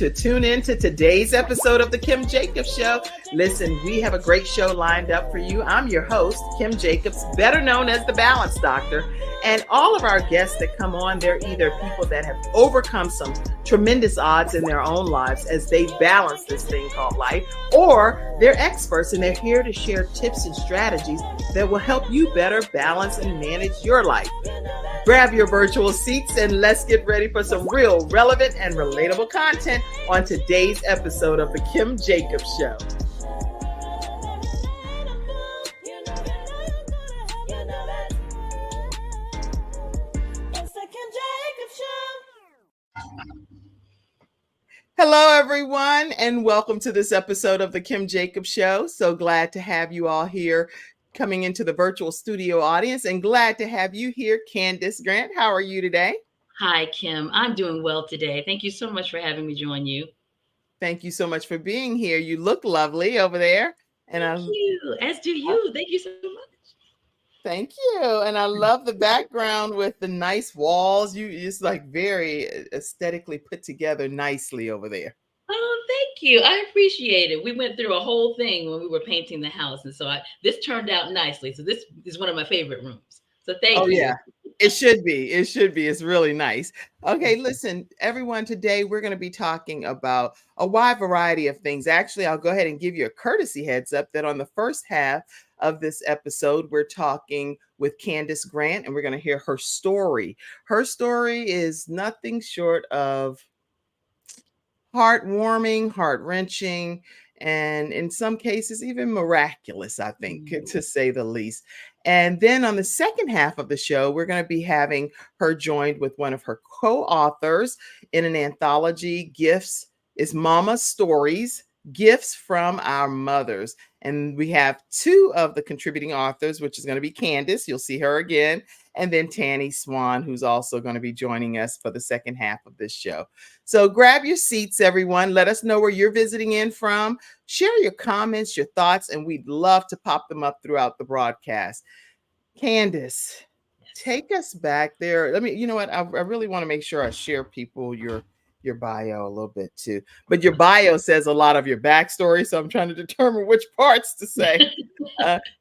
to tune in to today's episode of The Kim Jacobs Show. Listen, we have a great show lined up for you. I'm your host, Kim Jacobs, better known as the Balance Doctor. And all of our guests that come on, they're either people that have overcome some tremendous odds in their own lives as they balance this thing called life, or they're experts and they're here to share tips and strategies that will help you better balance and manage your life. Grab your virtual seats and let's get ready for some real relevant and relatable content on today's episode of The Kim Jacobs Show. Hello, everyone, and welcome to this episode of The Kim Jacobs Show. So glad to have you all here coming into the virtual studio audience, and glad to have you here, Kandace Grant. How are you today? Hi, Kim. I'm doing well today. Thank you so much for having me join you. Thank you so much for being here. You look lovely over there. And Thank you. As do you. Thank you so much. Thank you. And I love the background with the nice walls. You just like very aesthetically put together nicely over there. Oh, thank you. I appreciate it. We went through a whole thing when we were painting the house. And so this turned out nicely. So this is one of my favorite rooms. So thank you. Oh, yeah. It should be. It should be. It's really nice. Okay, listen, everyone, today we're going to be talking about a wide variety of things. Actually, I'll go ahead and give you a courtesy heads up that on the first half of this episode, we're talking with Kandace Grant, and we're going to hear her story. Her story is nothing short of heartwarming, heart-wrenching, and in some cases, even miraculous, I think, to say the least. And then on the second half of the show, we're going to be having her joined with one of her co-authors in an anthology, Gifts is Mama's Stories, Gifts from Our Mothers. And we have two of the contributing authors, which is going to be Kandace, you'll see her again, and then Tanny Swan, who's also going to be joining us for the second half of this show. So grab your seats, everyone. Let us know where you're visiting in from. Share your comments, your thoughts, and we'd love to pop them up throughout the broadcast. Kandace, take us back there. You know what? I really want to make sure I share people your bio a little bit too, but your bio says a lot of your backstory, so I'm trying to determine which parts to say.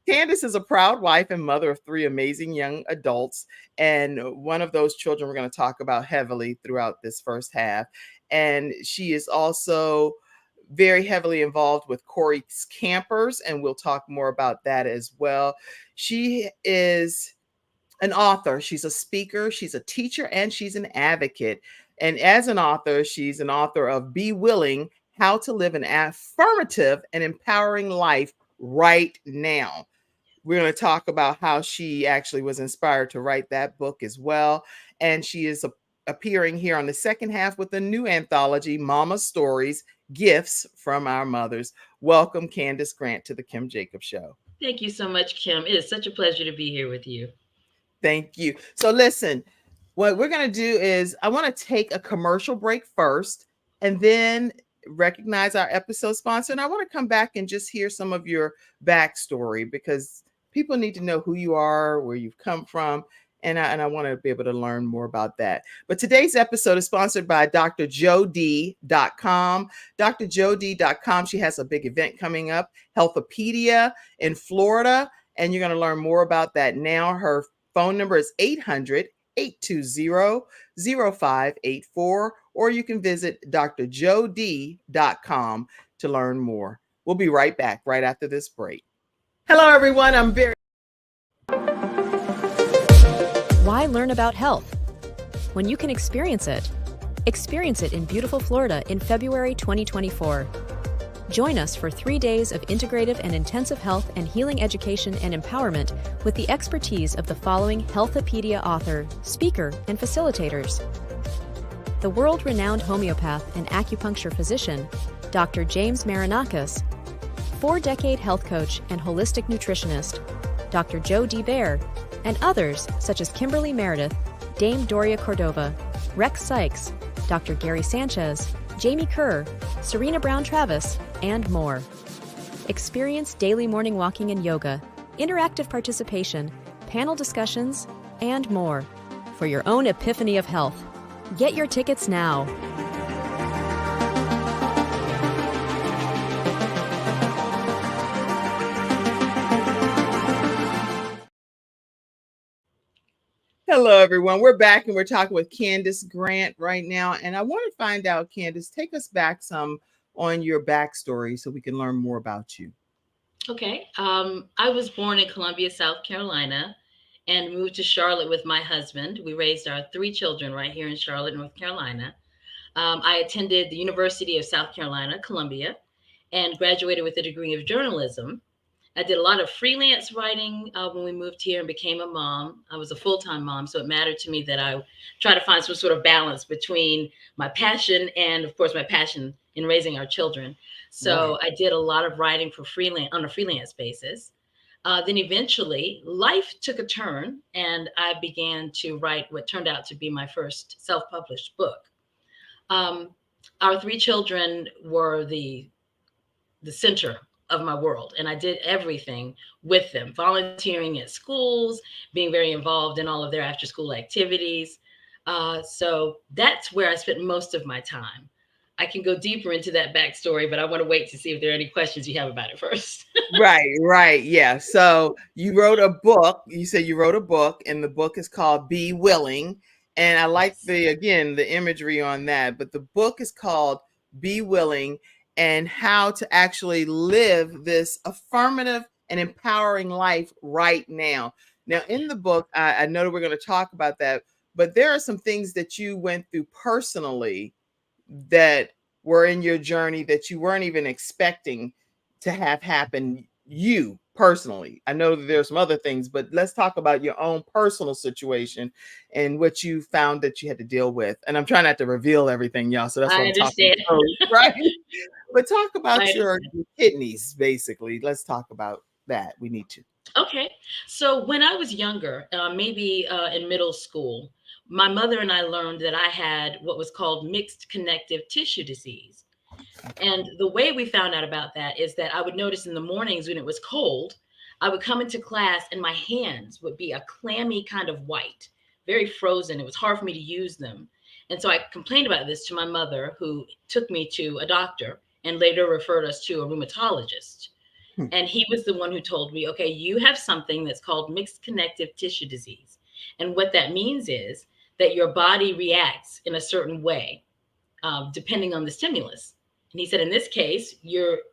Kandace is a proud wife and mother of three amazing young adults, and one of those children we're going to talk about heavily throughout this first half. And she is also very heavily involved with Corey's Campers, and we'll talk more about that as well. She is an author, she's a speaker, she's a teacher, and she's an advocate. And as an author, she's an author of Be Willing, How to Live an Affirmative and Empowering Life Right Now. We're going to talk about how she actually was inspired to write that book as well. And she is appearing here on the second half with a new anthology, Mama's Stories, Gifts from Our Mothers. Welcome, Kandace Grant, to the Kim Jacobs Show. Thank you so much, Kim. It is such a pleasure to be here with you. Thank you. So listen, what we're going to do is I want to take a commercial break first and then recognize our episode sponsor. And I want to come back and just hear some of your backstory, because people need to know who you are, where you've come from. And I want to be able to learn more about that. But today's episode is sponsored by drjod.com. drjod.com. She has a big event coming up, Healthopedia in Florida. And you're going to learn more about that now. Her phone number is 800-820-0584, or you can visit drjod.com to learn more. We'll be right back right after this break. Hello, everyone. Why learn about health when you can experience it? Experience it in beautiful Florida in February 2024. Join us for 3 days of integrative and intensive health and healing education and empowerment with the expertise of the following Healthopedia author, speaker, and facilitators. The world-renowned homeopath and acupuncture physician, Dr. James Marinakis, 4-decade health coach and holistic nutritionist, Dr. Joe D. Bear, and others such as Kimberly Meredith, Dame Doria Cordova, Rex Sykes, Dr. Gary Sanchez, Jamie Kerr, Serena Brown-Travis, and more. Experience daily morning walking and yoga, interactive participation, panel discussions, and more for your own epiphany of health. Get your tickets now. Hello, everyone. We're back and we're talking with Kandace Grant right now. And I want to find out, Kandace, take us back some on your backstory so we can learn more about you. Okay. I was born in Columbia, South Carolina, and moved to Charlotte with my husband. We raised our three children right here in Charlotte, North Carolina. I attended the University of South Carolina, Columbia, and graduated with a degree of journalism. I did a lot of freelance writing when we moved here and became a mom. I was a full time mom, so it mattered to me that I try to find some sort of balance between my passion and, of course, my passion in raising our children. Right. So I did a lot of writing for freelance on a freelance basis. Then eventually, life took a turn, and I began to write what turned out to be my first self published book. Um, our three children were the center of my world, and I did everything with them, volunteering at schools, being very involved in all of their after school activities. So that's where I spent most of my time. I can go deeper into that backstory, but I want to wait to see if there are any questions you have about it first. Right, right. Yeah. So you wrote a book. You said you wrote a book, and the book is called Be Willing. And I like Yes. the imagery on that. But the book is called Be Willing, and how to actually live this affirmative and empowering life right now. Now, in the book, I know that we're going to talk about that, but there are some things that you went through personally that were in your journey that you weren't even expecting to have happen, you personally. I know that there's some other things, but let's talk about your own personal situation and what you found that you had to deal with. And I'm trying not to reveal everything, y'all, so that's I what I'm talking understand. about, right? But talk I about understand. your kidneys, basically. Let's talk about that. We need to. Okay. So when I was younger, maybe in middle school, my mother and I learned that I had what was called mixed connective tissue disease. And the way we found out about that is that I would notice in the mornings when it was cold, I would come into class and my hands would be a clammy kind of white, very frozen. It was hard for me to use them. And so I complained about this to my mother, who took me to a doctor and later referred us to a rheumatologist. Hmm. And he was the one who told me, okay, you have something that's called mixed connective tissue disease. And what that means is that your body reacts in a certain way depending on the stimulus. And he said, in this case,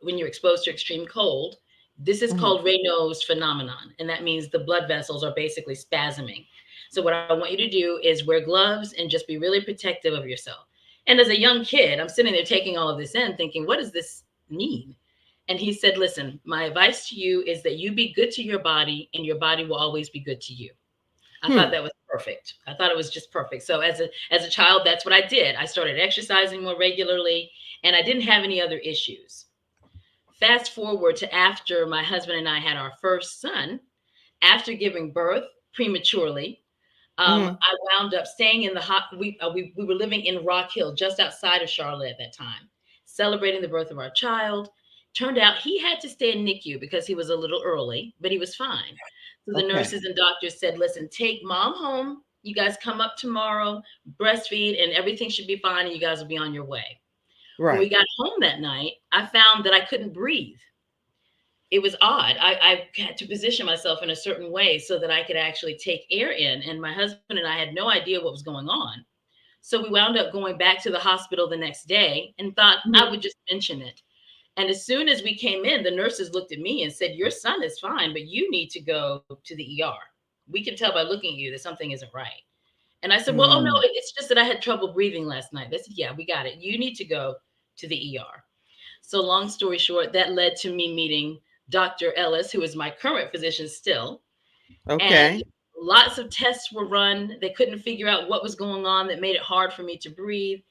when you're exposed to extreme cold, this is Mhm. called Raynaud's phenomenon, and that means the blood vessels are basically spasming. So what I want you to do is wear gloves and just be really protective of yourself. And as a young kid, I'm sitting there taking all of this in, thinking, what does this mean? And he said, listen, my advice to you is that you be good to your body, and your body will always be good to you. I thought Hmm. that was perfect. I thought it was just perfect. So as a child, that's what I did. I started exercising more regularly, and I didn't have any other issues. Fast forward to after my husband and I had our first son. After giving birth prematurely, Mhm. I wound up staying in the hot. We were living in Rock Hill, just outside of Charlotte at that time, celebrating the birth of our child. Turned out he had to stay in NICU because he was a little early, but he was fine. So the Okay. nurses and doctors said, "Listen, take mom home. You guys come up tomorrow, breastfeed, and everything should be fine, and you guys will be on your way." When we Right. got home that night, I found that I couldn't breathe. It was odd. I had to position myself in a certain way so that I could actually take air in. And my husband and I had no idea what was going on. So we wound up going back to the hospital the next day and thought I Mhm. would just mention it. And as soon as we came in, the nurses looked at me and said, "Your son is fine, but you need to go to the ER. We can tell by looking at you that something isn't right." And I said, "Well, oh no, Mm. it's just that I had trouble breathing last night." They said, "Yeah, we got it. You need to go to the ER." So, long story short, that led to me meeting Dr. Ellis, who is my current physician still. And Okay. lots of tests were run. They couldn't figure out what was going on that made it hard for me to breathe.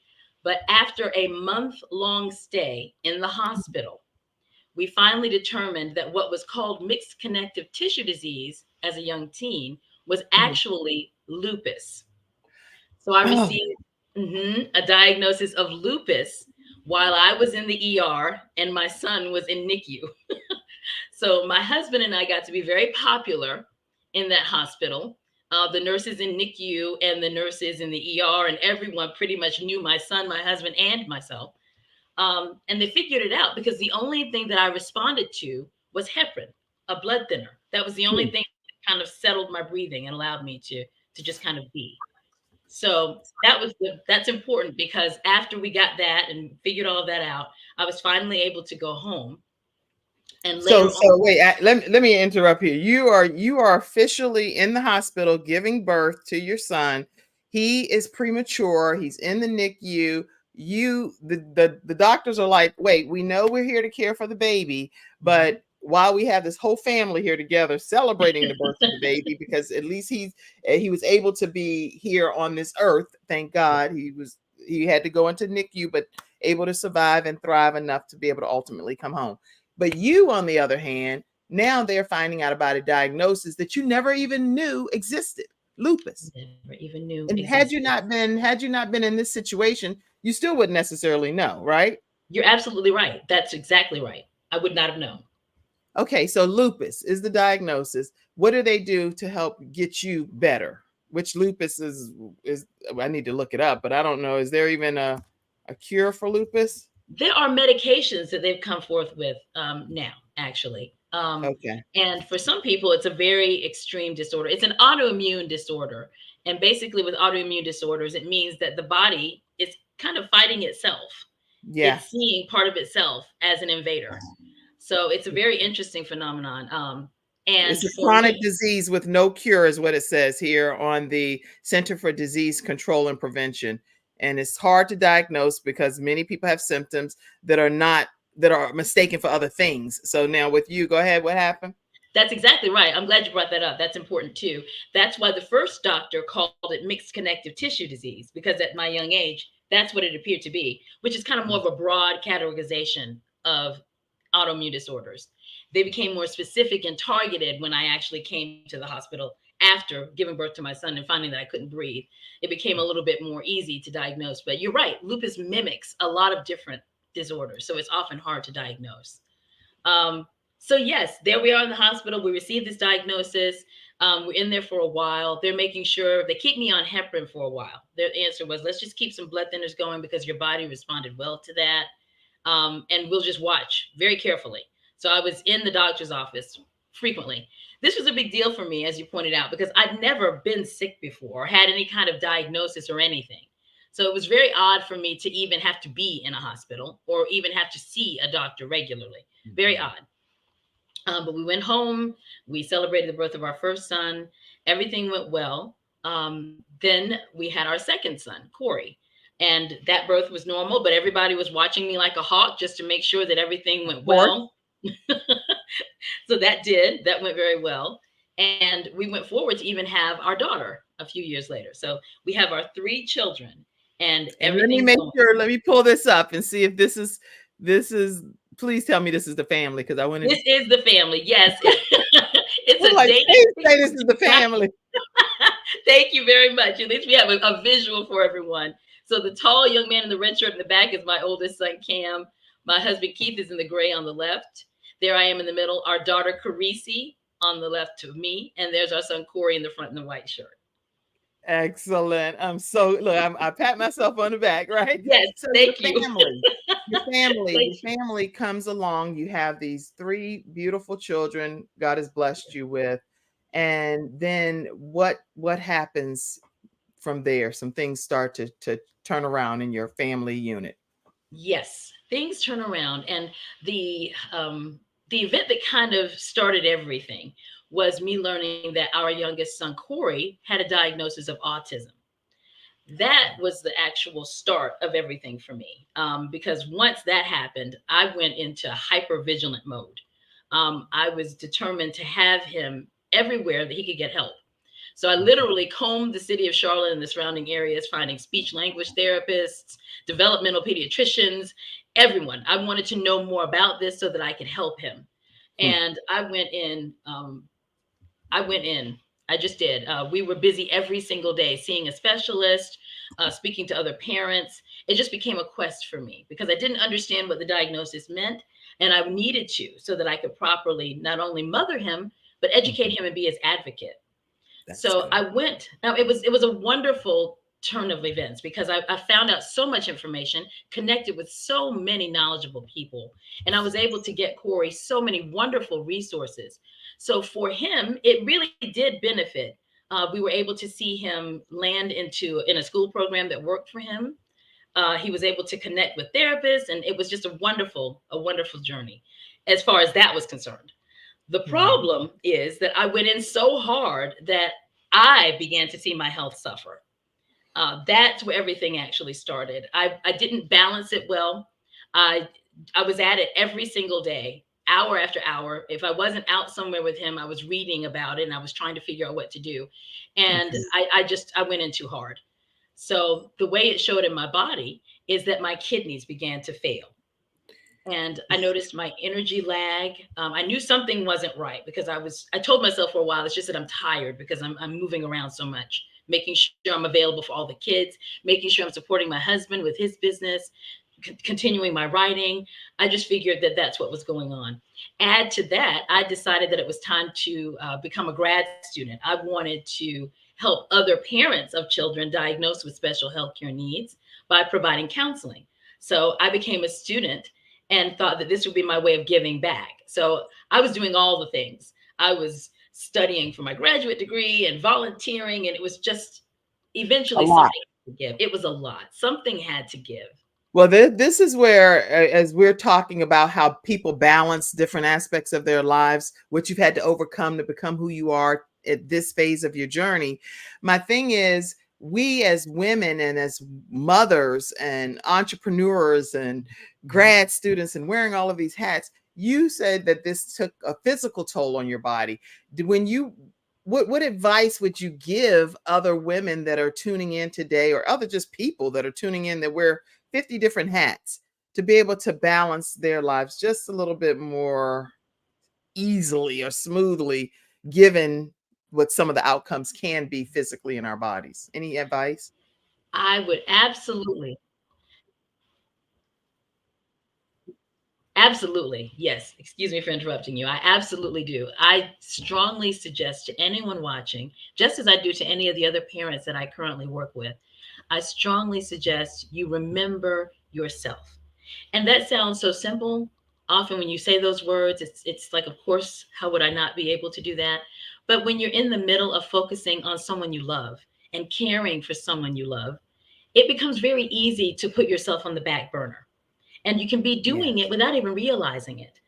But after a month-long stay in the hospital, we finally determined that what was called mixed connective tissue disease as a young teen was Mhm. actually lupus. So I Oh. received a diagnosis of lupus while I was in the ER and my son was in NICU. So my husband and I got to be very popular in that hospital. The nurses in NICU and the nurses in the ER and everyone pretty much knew my son, my husband, and myself. And they figured it out because the only thing that I responded to was heparin, a blood thinner. That was the only Hmm. thing that kind of settled my breathing and allowed me to to just kind of be. So that's important because after we got that and figured all of that out, I was finally able to go home. And So later so on, wait, let me interrupt here. You are officially in the hospital giving birth to your son. He is premature. He's in the NICU. The doctors are like, wait, we know we're here to care for the baby, but while we have this whole family here together celebrating the birth of the baby, because at least he was able to be here on this earth. Thank God. He had to go into NICU, but able to survive and thrive enough to be able to ultimately come home. But you, on the other hand, now they're finding out about a diagnosis that you never even knew existed, lupus. never even knew And existed. had you not been in this situation, you still wouldn't necessarily know, right? You're absolutely right. That's exactly right. I would not have known. Okay, so lupus is the diagnosis. What do they do to help get you better? Which lupus is I need to look it up, but I don't know. Is there even a cure for lupus? There are medications that they've come forth with now, actually. Okay. And for some people, it's a very extreme disorder. It's an autoimmune disorder. And basically, with autoimmune disorders, it means that the body is kind of fighting itself. Yeah. It's seeing part of itself as an invader. So it's a very interesting phenomenon. It's And a for chronic me, disease with no cure, is what it says here on the Center for Disease Control and Prevention. And it's hard to diagnose because many people have symptoms that are mistaken for other things. So now with you, go ahead. What happened? that's exactly right. I'm glad you brought that up. That's important too. That's why the first doctor called it mixed connective tissue disease, because at my young age, that's what it appeared to be, which is kind of more of a broad categorization of autoimmune disorders. They became more specific and targeted when I actually came to the hospital after giving birth to my son and finding that I couldn't breathe. It became a little bit more easy to diagnose. But you're right, lupus mimics a lot of different disorders, so it's often hard to diagnose. Um, so yes, there we are in the hospital. We received this diagnosis. We're in there for a while. They're making sure they keep me on heparin for a while. Their answer was, let's just keep some blood thinners going because your body responded well to that. And we'll just watch very carefully. So I was in the doctor's office frequently. This was a big deal for me, as you pointed out, because I'd never been sick before or had any kind of diagnosis or anything. So it was very odd for me to even have to be in a hospital or even have to see a doctor regularly. Very odd. But we went home. We celebrated the birth of our first son. Everything went well. Then we had our second son, Corey. And that birth was normal, but everybody was watching me like a hawk just to make sure that everything went Or well. So that went very well. And we went forward to even have our daughter a few years later. So we have our three children and and let me everything's make going. sure, let me pull this up and see if this is please tell me this is the family because I want to This is the family. Yes. It's I'm a like, dating. please say this is the family. Thank you very much. At least we have a visual for everyone. So the tall young man in the red shirt in the back is my oldest son, Cam. My husband, Keith, is in the gray on the left. There I am in the middle. Our daughter, Carisi, on the left of me. And there's our son, Corey, in the front in the white shirt. Excellent. I'm so look, I pat myself on the back, right? Yes, So thank you. your Thank family comes along. You have these three beautiful children God has blessed you with. And then what happens from there? Some things start to turn around in your family unit. Yes, things turn around, and the event that kind of started everything was me learning that our youngest son Corey had a diagnosis of autism. That was the actual start of everything for me, because once that happened, I went into hyper vigilant mode. I was determined to have him everywhere that he could get help. So I literally combed the city of Charlotte and the surrounding areas, finding speech language therapists, developmental pediatricians, everyone. I wanted to know more about this so that I could help him. Hmm. And I went in. I went in. I just did. We were busy every single day, seeing a specialist, speaking to other parents. It just became a quest for me because I didn't understand what the diagnosis meant, and I needed to so that I could properly not only mother him but educate him and be his advocate. That's So good. I went. Now it was a wonderful turn of events because I found out so much information, connected with so many knowledgeable people, and I was able to get Corey so many wonderful resources. So for him, it really did benefit We were able to see him land in a school program that worked for him. He was able to connect with therapists, and it was just a wonderful journey as far as that was concerned. The Wow. problem is that I went in so hard that I began to see my health suffer. That's where everything actually started. I didn't balance it well. I I was at it every single day, hour after hour. If I wasn't out somewhere with him, I was reading about it and I was trying to figure out what to do. And Okay. I went in too hard. So the way it showed in my body is that my kidneys began to fail. And I noticed my energy lag. I knew something wasn't right because I told myself for a while, it's just that I'm tired because I'm moving around so much, making sure I'm available for all the kids, making sure I'm supporting my husband with his business, continuing my writing. I just figured that that's what was going on. Add to that, I decided that it was time to become a grad student. I wanted to help other parents of children diagnosed with special healthcare needs by providing counseling. So I became a student and thought that this would be my way of giving back. So I was doing all the things. I was studying for my graduate degree and volunteering, and it was just A eventually lot. something had to give. It was a lot. Something had to give. Well, this is where, as we're talking about how people balance different aspects of their lives, what you've had to overcome to become who you are at this phase of your journey. My thing is, we as women and as mothers and entrepreneurs and grad students and wearing all of these hats, you said that this took a physical toll on your body. When you what advice would you give other women that are tuning in today, or other just people that are tuning in that wear 50 different hats, to be able to balance their lives just a little bit more easily or smoothly, given what some of the outcomes can be physically in our bodies? Any advice? I would absolutely, absolutely, yes. Excuse me for interrupting you. I absolutely do. I strongly suggest to anyone watching, just as I do to any of the other parents that I currently work with, I strongly suggest you remember yourself. And that sounds so simple. Often when you say those words, it's like, of course, how would I not be able to do that? But when you're in the middle of focusing on someone you love and caring for someone you love, it becomes very easy to put yourself on the back burner. And you can be doing it Yes. without even realizing it.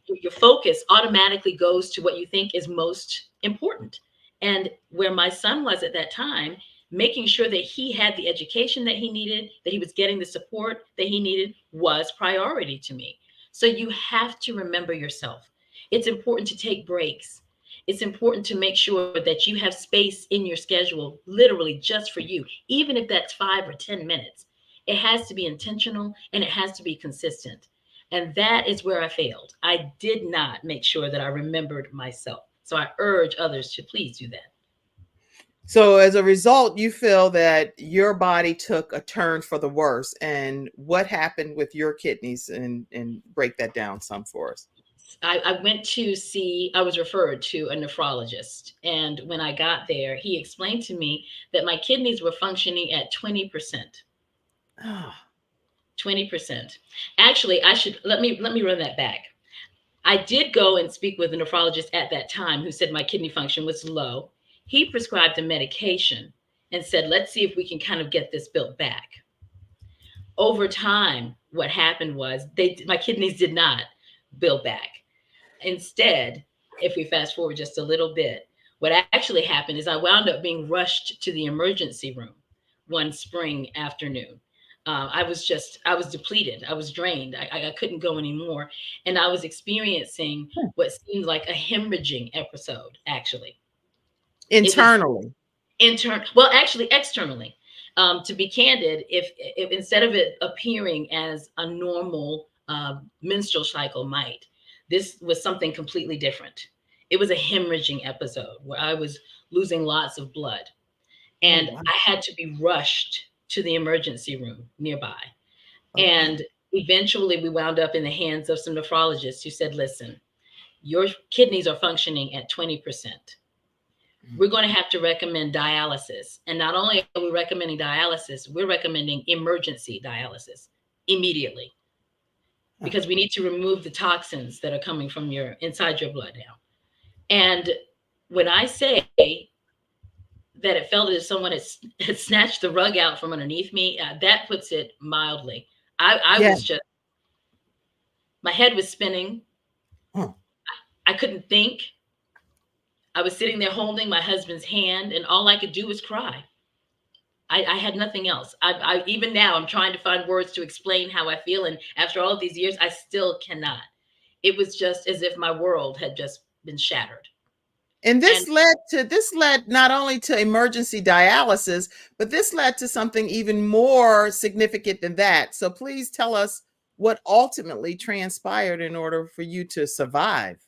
Your focus automatically goes to what you think is most important. And where my son was at that time, making sure that he had the education that he needed, that he was getting the support that he needed, was priority to me. So you have to remember yourself. It's important to take breaks. It's important to make sure that you have space in your schedule, literally just for you, even if that's 5 or 10 minutes. It has to be intentional and it has to be consistent. And that is where I failed. I did not make sure that I remembered myself. So I urge others to please do that. So as a result, you feel that your body took a turn for the worse. And what happened with your kidneys? And break that down some for us. I went to see, I was referred to a nephrologist. And when I got there, he explained to me that my kidneys were functioning at 20%. Ah, 20%. Actually, let me run that back. I did go and speak with a nephrologist at that time who said my kidney function was low. He prescribed a medication and said, let's see if we can kind of get this built back. Over time, what happened was my kidneys did not build back. Instead, if we fast forward just a little bit, what actually happened is I wound up being rushed to the emergency room one spring afternoon. I was depleted. I was drained. I couldn't go anymore. And I was experiencing what seemed like a hemorrhaging episode, actually. It was internally. well, actually, externally. To be candid, if instead of it appearing as a normal menstrual cycle might, this was something completely different. It was a hemorrhaging episode where I was losing lots of blood, Oh, and wow. I had to be rushed to the emergency room nearby. Okay. And eventually, we wound up in the hands of some nephrologists who said, "Listen, your kidneys are functioning at 20%. We're going to have to recommend dialysis. And not only are we recommending dialysis, we're recommending emergency dialysis immediately because we need to remove the toxins that are coming from your inside your blood now." And when I say that it felt as if someone had snatched the rug out from underneath me. That puts it mildly. I Yeah. was just, my head was spinning. Huh. I couldn't think. I was sitting there holding my husband's hand, and all I could do was cry. I had nothing else. Even now, I'm trying to find words to explain how I feel. And after all of these years, I still cannot. It was just as if my world had just been shattered. And And this led not only to emergency dialysis, but this led to something even more significant than that. So please tell us what ultimately transpired in order for you to survive.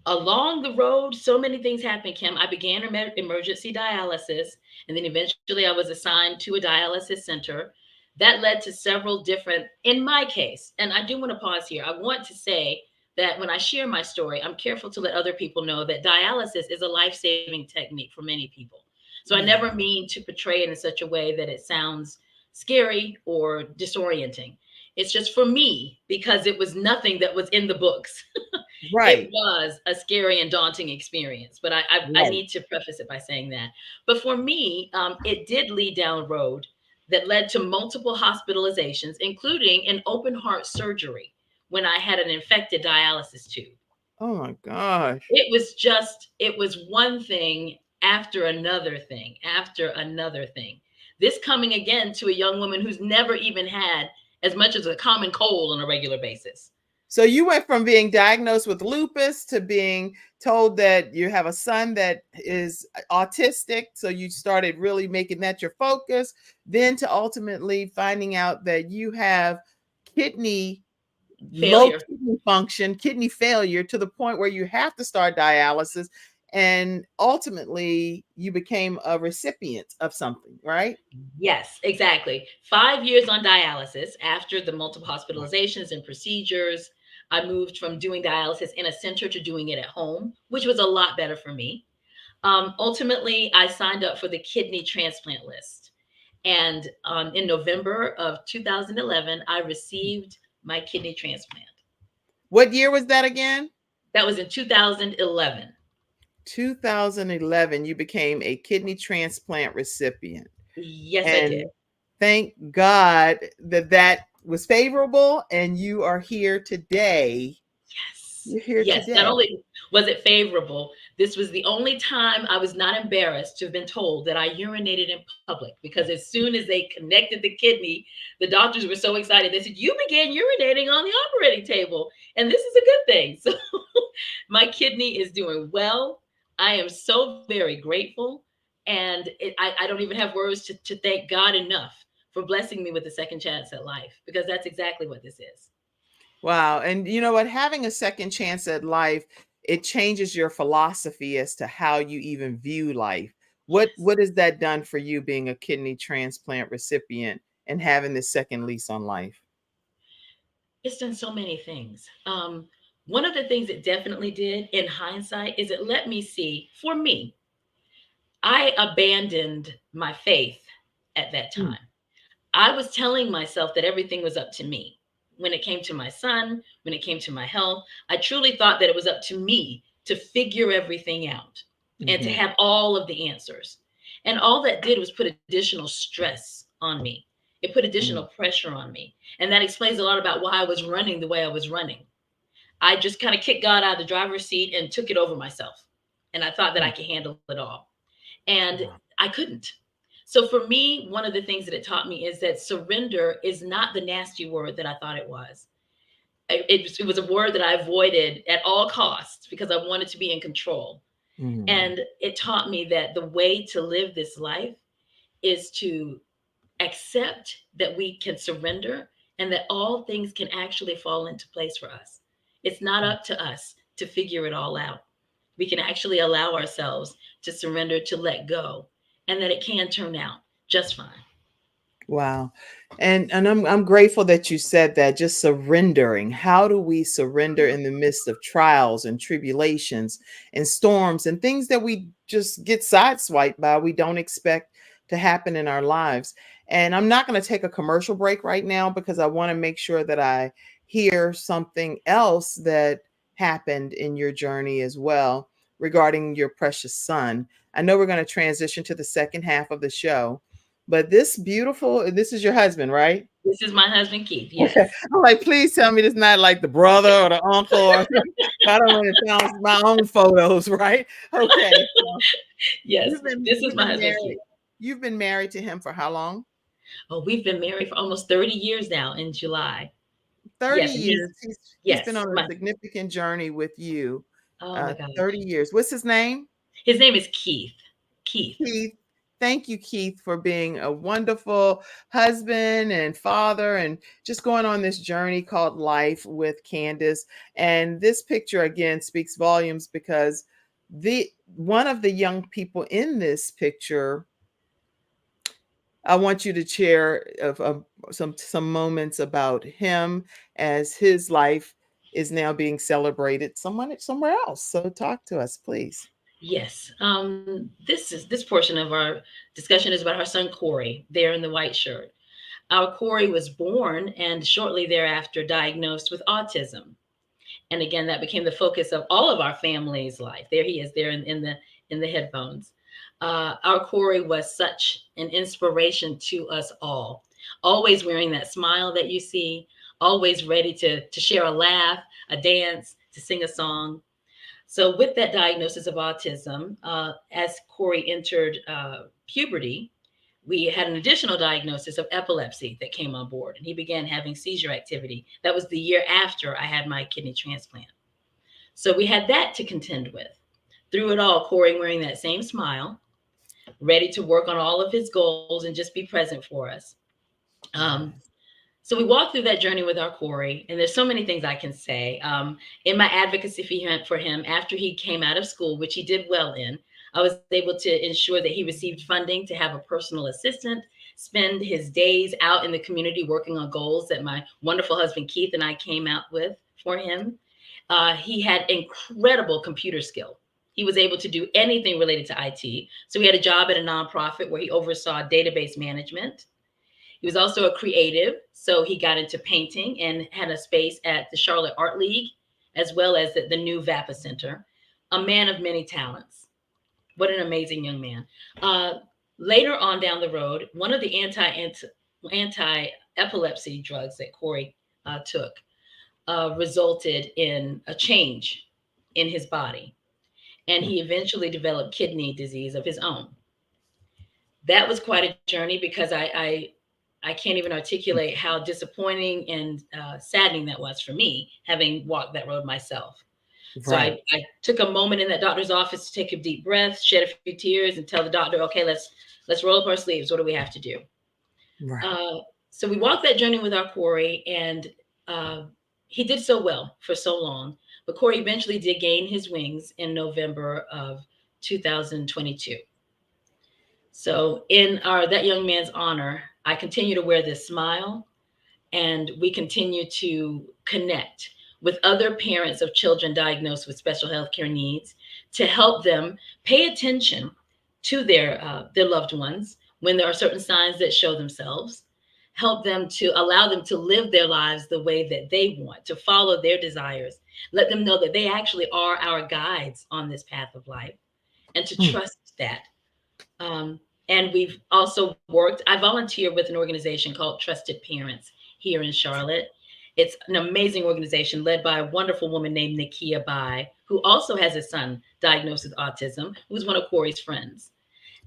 along the road, so many things happened, Kim. I began emergency dialysis, and then eventually I was assigned to a dialysis center. That led to several different, in my case, and I do want to pause here. I want to say that when I share my story, I'm careful to let other people know that dialysis is a life saving technique for many people. So I Yeah. never mean to portray it in such a way that it sounds scary or disorienting. It's just for me because it was nothing that was in the books. It Right. was a scary and daunting experience, but I Right. need to preface it by saying that. But for me, it did lead down a road that led to multiple hospitalizations, including an open heart surgery when I had an infected dialysis tube. Oh my gosh. It was one thing after another thing, after another thing. This coming again to a young woman who's never even had as much as a common cold on a regular basis. So you went from being diagnosed with lupus to being told that you have a son that is autistic. So you started really making that your focus, then to ultimately finding out that you have kidney low Failure. kidney function, kidney failure to the point where you have to start dialysis. And ultimately, you became a recipient of something, right? Yes, exactly. 5 years on dialysis after the multiple hospitalizations and procedures. I moved from doing dialysis in a center to doing it at home, which was a lot better for me. Ultimately, I signed up for the kidney transplant list. And in November of 2011, I received my kidney transplant. What year was that again? That was in 2011. 2011, you became a kidney transplant recipient. Yes, I did. And thank God that that was favorable and you are here today. Yes. You're here Yes. Not today. only was it favorable, this was the only time I was not embarrassed to have been told that I urinated in public because as soon as they connected the kidney, the doctors were so excited. They said, "You began urinating on the operating table, and this is a good thing." So my kidney is doing well. I am so very grateful. And I don't even have words to thank God enough for blessing me with a second chance at life because that's exactly what this is. Wow. And you know what? Having a second chance at life, it changes your philosophy as to how you even view life. What has that done for you being a kidney transplant recipient and having this second lease on life? It's done so many things. One of the things it definitely did in hindsight is it let me see, for me, I abandoned my faith at that Mm. time. I was telling myself that everything was up to me. When it came to my son, when it came to my health, I truly thought that it was up to me to figure everything out and to Mhm. have all of the answers. And all that did was put additional stress on me. It put Mm. additional pressure on me. And that explains a lot about why I was running the way I was running. I just kind of kicked God out of the driver's seat and took it over myself. And I thought that I Mm. could handle it all. And Wow. I couldn't. So for me, one of the things that it taught me is that surrender is not the nasty word that I thought it was. It was a word that I avoided at all costs because I wanted to be in control. Mhm. And it taught me that the way to live this life is to accept that we can surrender and that all things can actually fall into place for us. It's not up to us to figure it all out. We can actually allow ourselves to surrender, to let go, and that it can turn out just fine. Wow. And I'm grateful that you said that, just surrendering. How do we surrender in the midst of trials and tribulations and storms and things that we just get sideswiped by, we don't expect to happen in our lives? And I'm not going to take a commercial break right now because I want to make sure that I hear something else that happened in your journey as well regarding your precious son. I know we're going to transition to the second half of the show, but this is your husband, right? This is my husband, Keith. Okay. Yes. I'm like, please tell me this is not like the brother or the uncle or I don't want to sound my own photos, right? Okay. So Yes. This is you've my been husband, Keith. married. You've been married to him for how long? Oh, we've been married for almost 30 years now in July. 30 Yes. And years. He's been yes, on a significant journey with you. oh my gosh. 30 years. What's his name? His name is Keith. Keith. Keith. Thank you, Keith, for being a wonderful husband and father and just going on this journey called life with Kandace. And this picture again speaks volumes because the one of the young people in this picture, I want you to share some moments about him as his life is now being celebrated somewhere else. So talk to us, please. Yes. This portion of our discussion is about our son Corey, there in the white shirt. Our Corey was born and shortly thereafter diagnosed with autism. And again, that became the focus of all of our family's life. There he is, there in the headphones. Our Corey was such an inspiration to us all. Always wearing that smile that you see, always ready to share a laugh, a dance, to sing a song. So, with that diagnosis of autism, as Corey entered puberty, we had an additional diagnosis of epilepsy that came on board, and he began having seizure activity. That was the year after I had my kidney transplant. So, we had that to contend with. Through it all, Corey wearing that same smile, ready to work on all of his goals and just be present for us. Um, so we walked through that journey with our Corey, and there's so many things I can say. In my advocacy for him, after he came out of school, which he did well in, I was able to ensure that he received funding to have a personal assistant, spend his days out in the community working on goals that my wonderful husband Keith and I came out with for him. He had incredible computer skill. He was able to do anything related to IT. So he had a job at a nonprofit where he oversaw database management. He was also a creative, so he got into painting and had a space at the Charlotte Art League, as well as the new VAPA Center. A man of many talents. What an amazing young man. Later on down the road, one of the anti-epilepsy drugs that Corey took resulted in a change in his body, and he eventually developed kidney disease of his own. That was quite a journey because I can't even articulate how disappointing and saddening that was for me, having walked that road myself. So Right. I took a moment in that doctor's office to take a deep breath, shed a few tears, and tell the doctor, "Okay, let's roll up our sleeves. What do we have to do?" Right. So we walked that journey with our Corey, and he did so well for so long. But Corey eventually did gain his wings in November of 2022. So in that young man's honor, I continue to wear this smile, and we continue to connect with other parents of children diagnosed with special health care needs to help them pay attention to their loved ones when there are certain signs that show themselves, help them to allow them to live their lives the way that they want, to follow their desires, let them know that they actually are our guides on this path of life, and to trust that. And we've also I volunteer with an organization called Trusted Parents here in Charlotte. It's an amazing organization led by a wonderful woman named Nakia Bai, who also has a son diagnosed with autism, who's one of Corey's friends.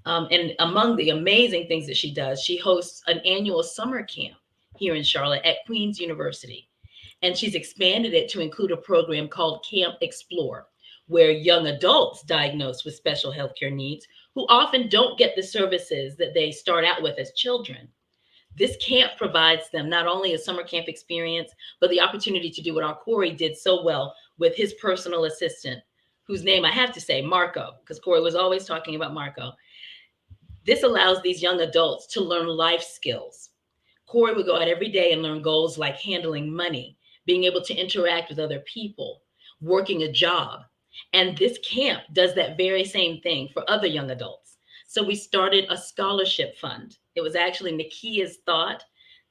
And among the amazing things that she does, she hosts an annual summer camp here in Charlotte at Queen's University. And she's expanded it to include a program called Camp Explore, where young adults diagnosed with special healthcare needs who often don't get the services that they start out with as children. This camp provides them not only a summer camp experience, but the opportunity to do what our Corey did so well with his personal assistant, whose name I have to say, Marco, because Corey was always talking about Marco. This allows these young adults to learn life skills. Corey would go out every day and learn goals like handling money, being able to interact with other people, working a job. And this camp does that very same thing for other young adults. So we started a scholarship fund. It was actually Nakia's thought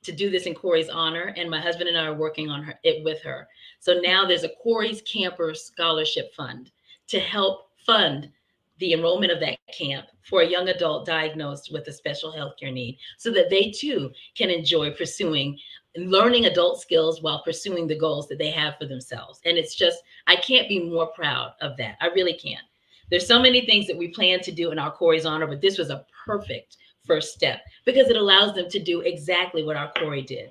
to do this in Corey's honor, and my husband and I are working on it with her. So now there's a Corey's Camper Scholarship Fund to help fund the enrollment of that camp for a young adult diagnosed with a special healthcare need so that they too can enjoy pursuing learning adult skills while pursuing the goals that they have for themselves. And it's just, I can't be more proud of that. I really can't. There's so many things that we plan to do in our Corey's honor, but this was a perfect first step because it allows them to do exactly what our Corey did.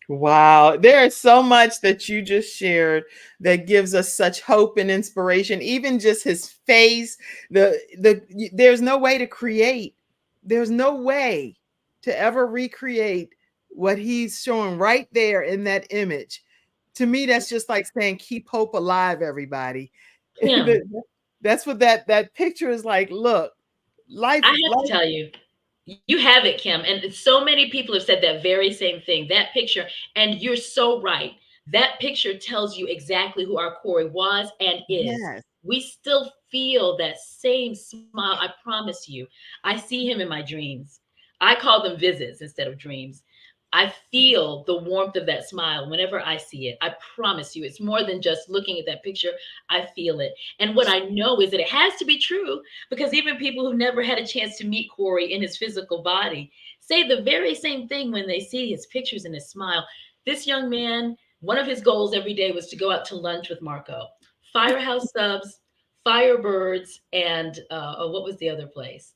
Wow, there is so much that you just shared that gives us such hope and inspiration. Even just his face, there's no way to create. There's no way to ever recreate what he's showing right there in that image. To me, that's just like saying, "Keep hope alive, everybody." Kim, That's what that picture is like. Look, I life, have to life. tell you, you have it, Kim. And so many people have said that very same thing, that picture. And you're so right. That picture tells you exactly who our Corey was and is. Yes, We still feel that same smile. I promise you. I see him in my dreams. I call them visits instead of dreams. I feel the warmth of that smile whenever I see it. I promise you, it's more than just looking at that picture. I feel it. And what I know is that it has to be true because even people who never had a chance to meet Corey in his physical body say the very same thing when they see his pictures and his smile. This young man, one of his goals every day was to go out to lunch with Marco. Firehouse Subs, Firebirds, and what was the other place?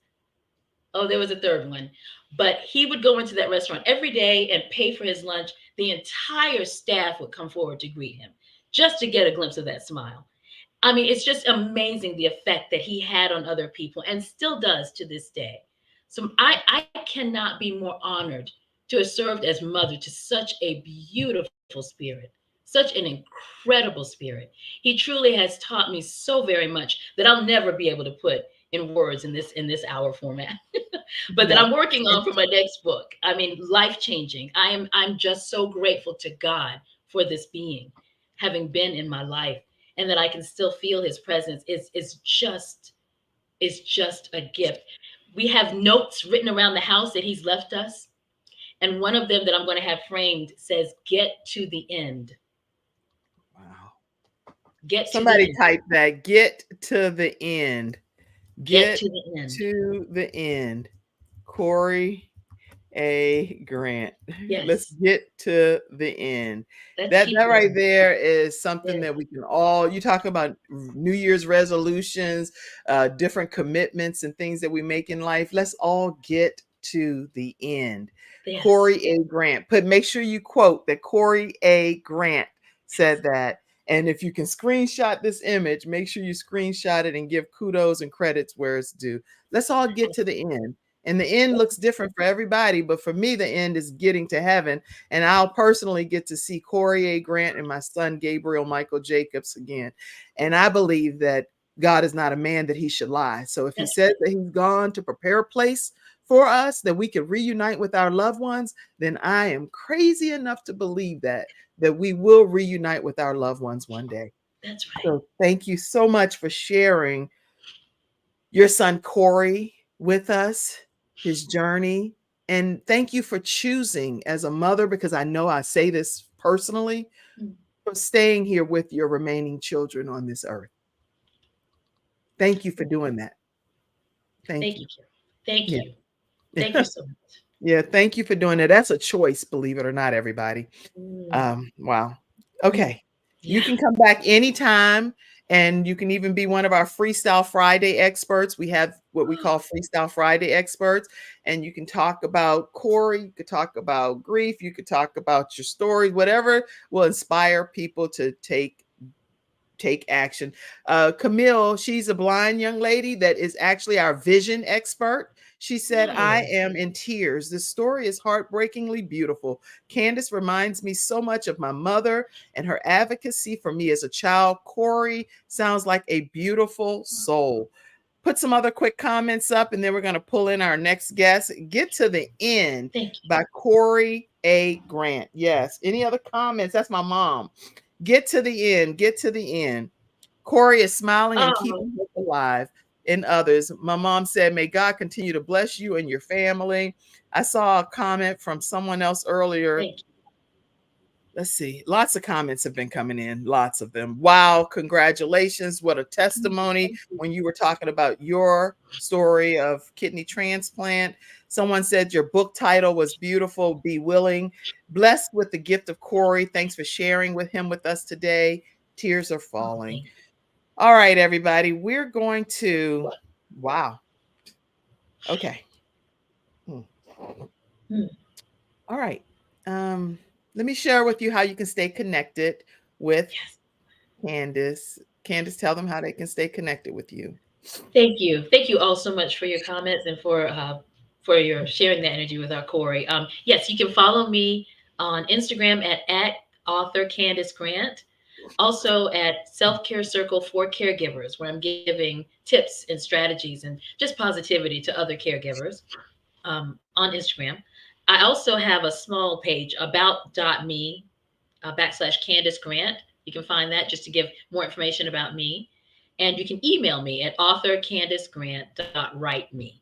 Oh, there was a third one. But he would go into that restaurant every day and pay for his lunch. The entire staff would come forward to greet him just to get a glimpse of that smile. I mean, it's just amazing the effect that he had on other people and still does to this day. So I cannot be more honored to have served as mother to such a beautiful spirit, such an incredible spirit. He truly has taught me so very much that I'll never be able to put in words in this hour format, but that no. I'm working on for my next book. I mean, life changing. I'm just so grateful to God for this being having been in my life and that I can still feel his presence is just a gift. We have notes written around the house that he's left us, and one of them that I'm going to have framed says, "Get to the end. Wow. Get to the Somebody end. type that. Get to the end. Get Get to the end." to the end. Corey A. Grant. Let's Yes, get to the end. let's That keep right going. there is something Yes, that we can all, you talk about New Year's resolutions, different commitments and things that we make in life. Let's all get to the end. yes, Corey A. Grant. Make sure you quote that Corey A. Grant said that. And if you can screenshot this image, make sure you screenshot it and give kudos and credits where it's due. Let's all get to the end. And the end looks different for everybody, but for me, the end is getting to heaven. And I'll personally get to see Corey A. Grant and my son, Gabriel Michael Jacobs, again. And I believe that God is not a man that he should lie. So if he that's says that he's gone to prepare a place for us that we can reunite with our loved ones, then I am crazy enough to believe that we will reunite with our loved ones one day. that's right. So thank you so much for sharing your son Corey with us, his journey. And thank you for choosing as a mother, because I know I say this personally, Mm. for staying here with your remaining children on this earth. Thank you for doing that. Thank Thank you. you, Kim. Thank Yeah. you. Thank you so much. Yeah. Thank you for doing that. That's a choice, believe it or not, everybody. Mm, Wow. mm. Okay. You Yeah. can come back anytime, and you can even be one of our Freestyle Friday experts. We have what we call Freestyle Friday experts, and you can talk about Corey, you could talk about grief, you could talk about your story, whatever will inspire people to take action. Camille, she's a blind young lady that is actually our vision expert. She said, I Oh, am in tears. This story is heartbreakingly beautiful. Candace reminds me so much of my mother and her advocacy for me as a child. Corey sounds like a beautiful soul. Put some other quick comments up, and then we're going to pull in our next guest. Get to the End thank you. by Corey A. Grant. Yes. Any other comments? That's my mom. Get to the end. Get to the end. Corey is smiling and Oh, keeping hope alive in others. My mom said, may God continue to bless you and your family. I saw a comment from someone else earlier. thank you. let's see. Lots of comments have been coming in, lots of them. Wow, congratulations. What a testimony when you were talking about your story of kidney transplant. Someone said your book title was beautiful, Be Willing. Blessed with the gift of Corey. Thanks for sharing with him with us today. Tears are falling. All right, everybody. We're going to, wow. Okay. Hmm. All right. Let me share with you how you can stay connected with Kandace. Kandace, tell them how they can stay connected with you. Thank you. Thank you all so much for your comments and for your sharing that energy with our Corey. Yes, you can follow me on Instagram at author Kandace Grant. Also at Self Care Circle for Caregivers, where I'm giving tips and strategies and just positivity to other caregivers on Instagram. I also have a small page, about.me /Candace Grant. You can find that just to give more information about me. And you can email me at authorcandacegrant.write.me.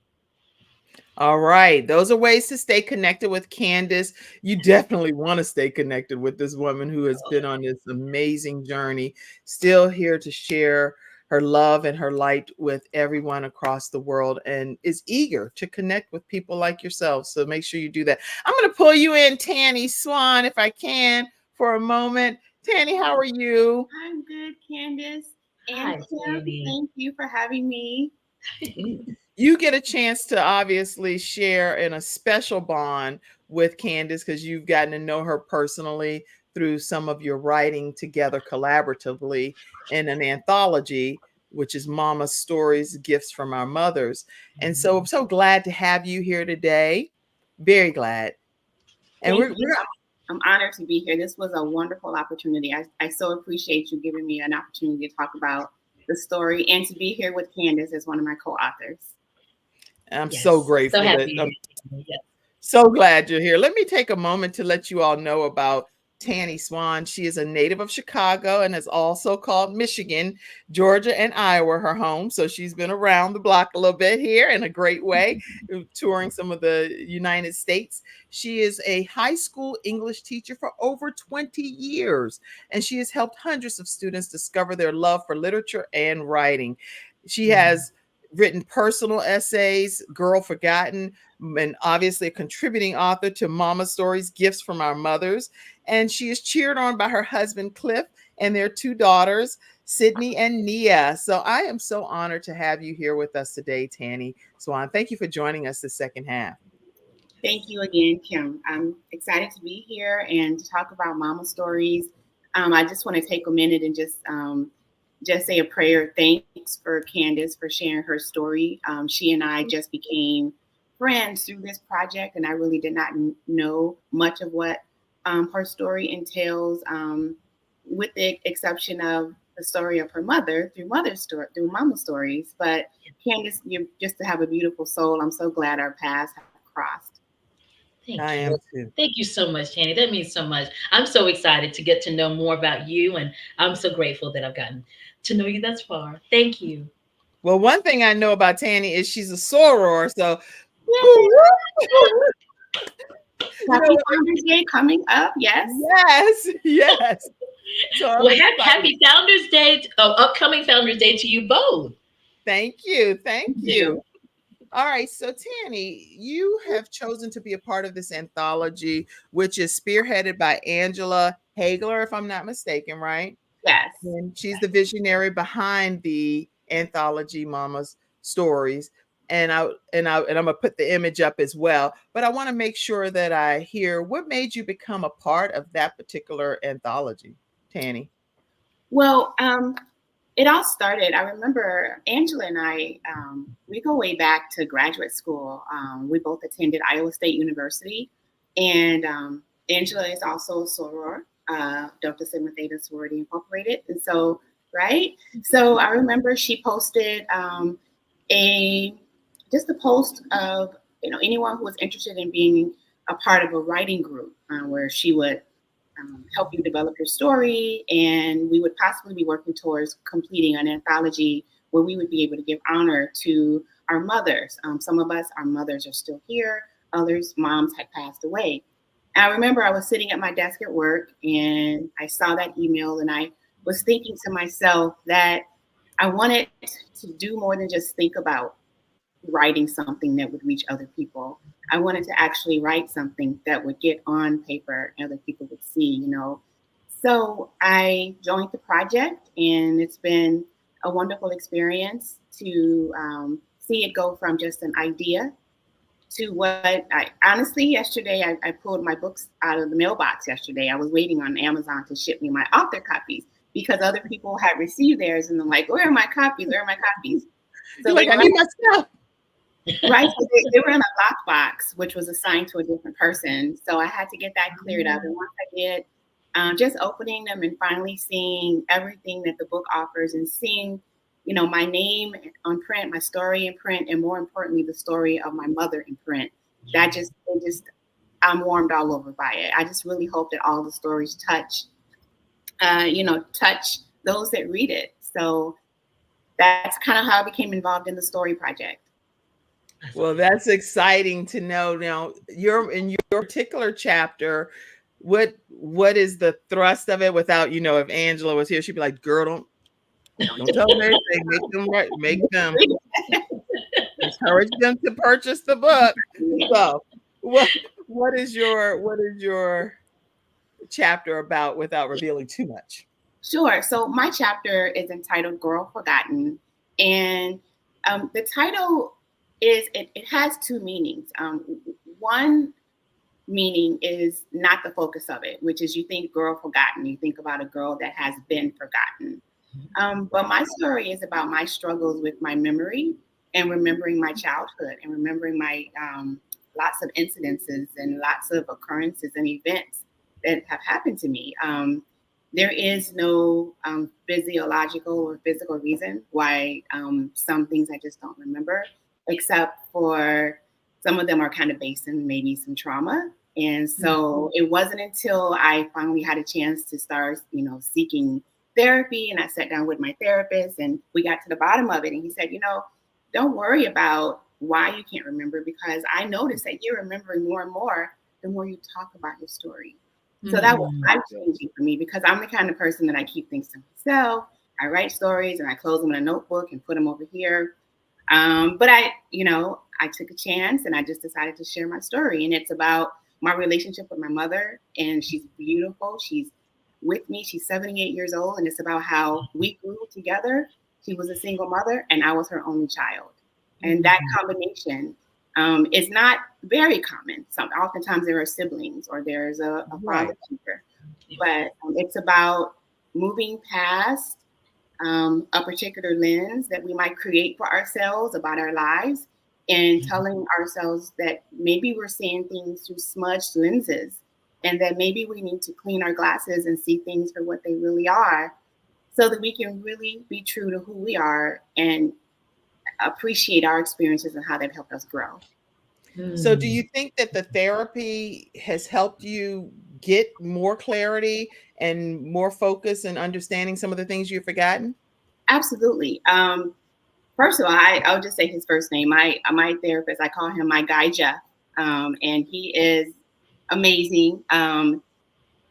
All right. Those are ways to stay connected with Kandace. You definitely want to stay connected with this woman who has been on this amazing journey, still here to share her love and her light with everyone across the world, and is eager to connect with people like yourself. So make sure you do that. I'm going to pull you in, Tanny Swan, if I can, for a moment. Tanny, how are you? I'm good, Kandace. Hi, And Kim, Tanny. thank you for having me. You get a chance to obviously share in a special bond with Kandace because you've gotten to know her personally through some of your writing together collaboratively in an anthology, which is Mama's Stories, Gifts from Our Mothers. And so I'm so glad to have you here today. Very glad. And Thank you. I'm honored to be here. This was a wonderful opportunity. I so appreciate you giving me an opportunity to talk about the story and to be here with Kandace as one of my co-authors. I'm so grateful. So happy. So glad you're here. Let me take a moment to let you all know about Tanny Swan. She is a native of Chicago and has also called Michigan, Georgia, and Iowa her home. So she's been around the block a little bit here in a great way, touring some of the United States. She is a high school English teacher for over 20 years, and she has helped hundreds of students discover their love for literature and writing. She has written personal essays, Girl Forgotten, and obviously a contributing author to Mama Stories, Gifts from Our Mothers. And she is cheered on by her husband, Cliff, and their two daughters, Sydney and Nia. So I am so honored to have you here with us today, Tanny Swan. Thank you for joining us the second half. Thank you again, Kim. I'm excited to be here and to talk about Mama Stories. I just want to take a minute and just say a prayer. Thanks for Kandace for sharing her story. She and I just became friends through this project, and I really did not know much of what her story entails, with the exception of the story of her mother through Mama Stories. But Kandace, you just to have a beautiful soul. I'm so glad our paths have crossed. Thank you. Thank you so much, Tanny. That means so much. I'm so excited to get to know more about you, and I'm so grateful that I've gotten to know you thus far. Thank you. Well, one thing I know about Tanny is she's a soror, so Happy Founders Day coming up, yes. Yes. So well, happy Founders Day, upcoming Founders Day to you both. Thank you. All right, so Tanny, you have chosen to be a part of this anthology, which is spearheaded by Angela Hagler, if I'm not mistaken, right? Yes. And she's the visionary behind the anthology Mama's Stories. And I'm gonna put the image up as well. But I want to make sure that I hear what made you become a part of that particular anthology, Tanny. Well, it all started, I remember Angela and I, we go way back to graduate school. We both attended Iowa State University, and Angela is also a soror, Delta Sigma Theta Sorority Incorporated. And so, so I remember she posted just a post of, anyone who was interested in being a part of a writing group where she would help you develop your story, and we would possibly be working towards completing an anthology where we would be able to give honor to our mothers. Some of us, our mothers are still here. Others, moms had passed away. And I remember I was sitting at my desk at work and I saw that email and I was thinking to myself that I wanted to do more than just think about writing something that would reach other people. I wanted to actually write something that would get on paper and other people would see, you know. So I joined the project, and it's been a wonderful experience to see it go from just an idea to what I honestly, yesterday, I pulled my books out of the mailbox yesterday. I was waiting on Amazon to ship me my author copies because other people had received theirs, and I'm like, where are my copies? Where are my copies? So You're like, I need my stuff. right. So they were in a lockbox, which was assigned to a different person. So I had to get that cleared up. And once I did, just opening them and finally seeing everything that the book offers and seeing, you know, my name on print, my story in print, and more importantly, the story of my mother in print. That I'm warmed all over by it. I just really hope that all the stories touch those that read it. So that's kind of how I became involved in the story project. Well, that's exciting to know. Now, you're in your particular chapter. What is the thrust of it? Without, you know, if Angela was here, she'd be like, "Girl, don't tell them anything. Make them encourage them to purchase the book." So, what is your chapter about without revealing too much? Sure. So my chapter is entitled "Girl Forgotten," and the title it has two meanings. One meaning is not the focus of it, which is you think girl forgotten, you think about a girl that has been forgotten. But my story is about my struggles with my memory and remembering my childhood and remembering my lots of incidences and lots of occurrences and events that have happened to me. There is no physiological or physical reason why some things I just don't remember, except for some of them are kind of based in maybe some trauma. And so it wasn't until I finally had a chance to start, you know, seeking therapy, and I sat down with my therapist and we got to the bottom of it. And he said, you know, don't worry about why you can't remember, because I noticed that you're remembering more and more the more you talk about your story. So that was life-changing for me, because I'm the kind of person that I keep things to myself. I write stories and I close them in a notebook and put them over here. But I took a chance and I just decided to share my story. And it's about my relationship with my mother. And she's beautiful. She's with me. She's 78 years old. And it's about how we grew together. She was a single mother and I was her only child. And that combination is not very common. Oftentimes there are siblings or there's a father figure. But it's about moving past a particular lens that we might create for ourselves about our lives, and telling ourselves that maybe we're seeing things through smudged lenses, and that maybe we need to clean our glasses and see things for what they really are, so that we can really be true to who we are and appreciate our experiences and how they've helped us grow. So do you think that the therapy has helped you get more clarity and more focus and understanding some of the things you've forgotten? Absolutely. First of all, I'll just say his first name. My therapist, I call him my guy, Jeff, and he is amazing.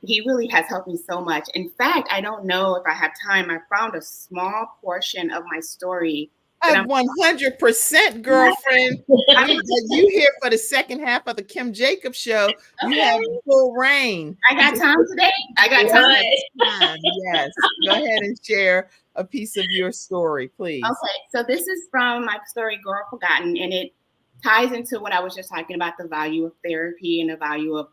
He really has helped me so much. In fact, I don't know if I have time. I found a small portion of my story. I'm 100%, girlfriend. You here for the second half of the Kim Jacobs show. Okay. You have full reign. I got time today. I got time. Yes. Go ahead and share a piece of your story, please. Okay. So this is from my story, Girl Forgotten, and it ties into what I was just talking about, the value of therapy and the value of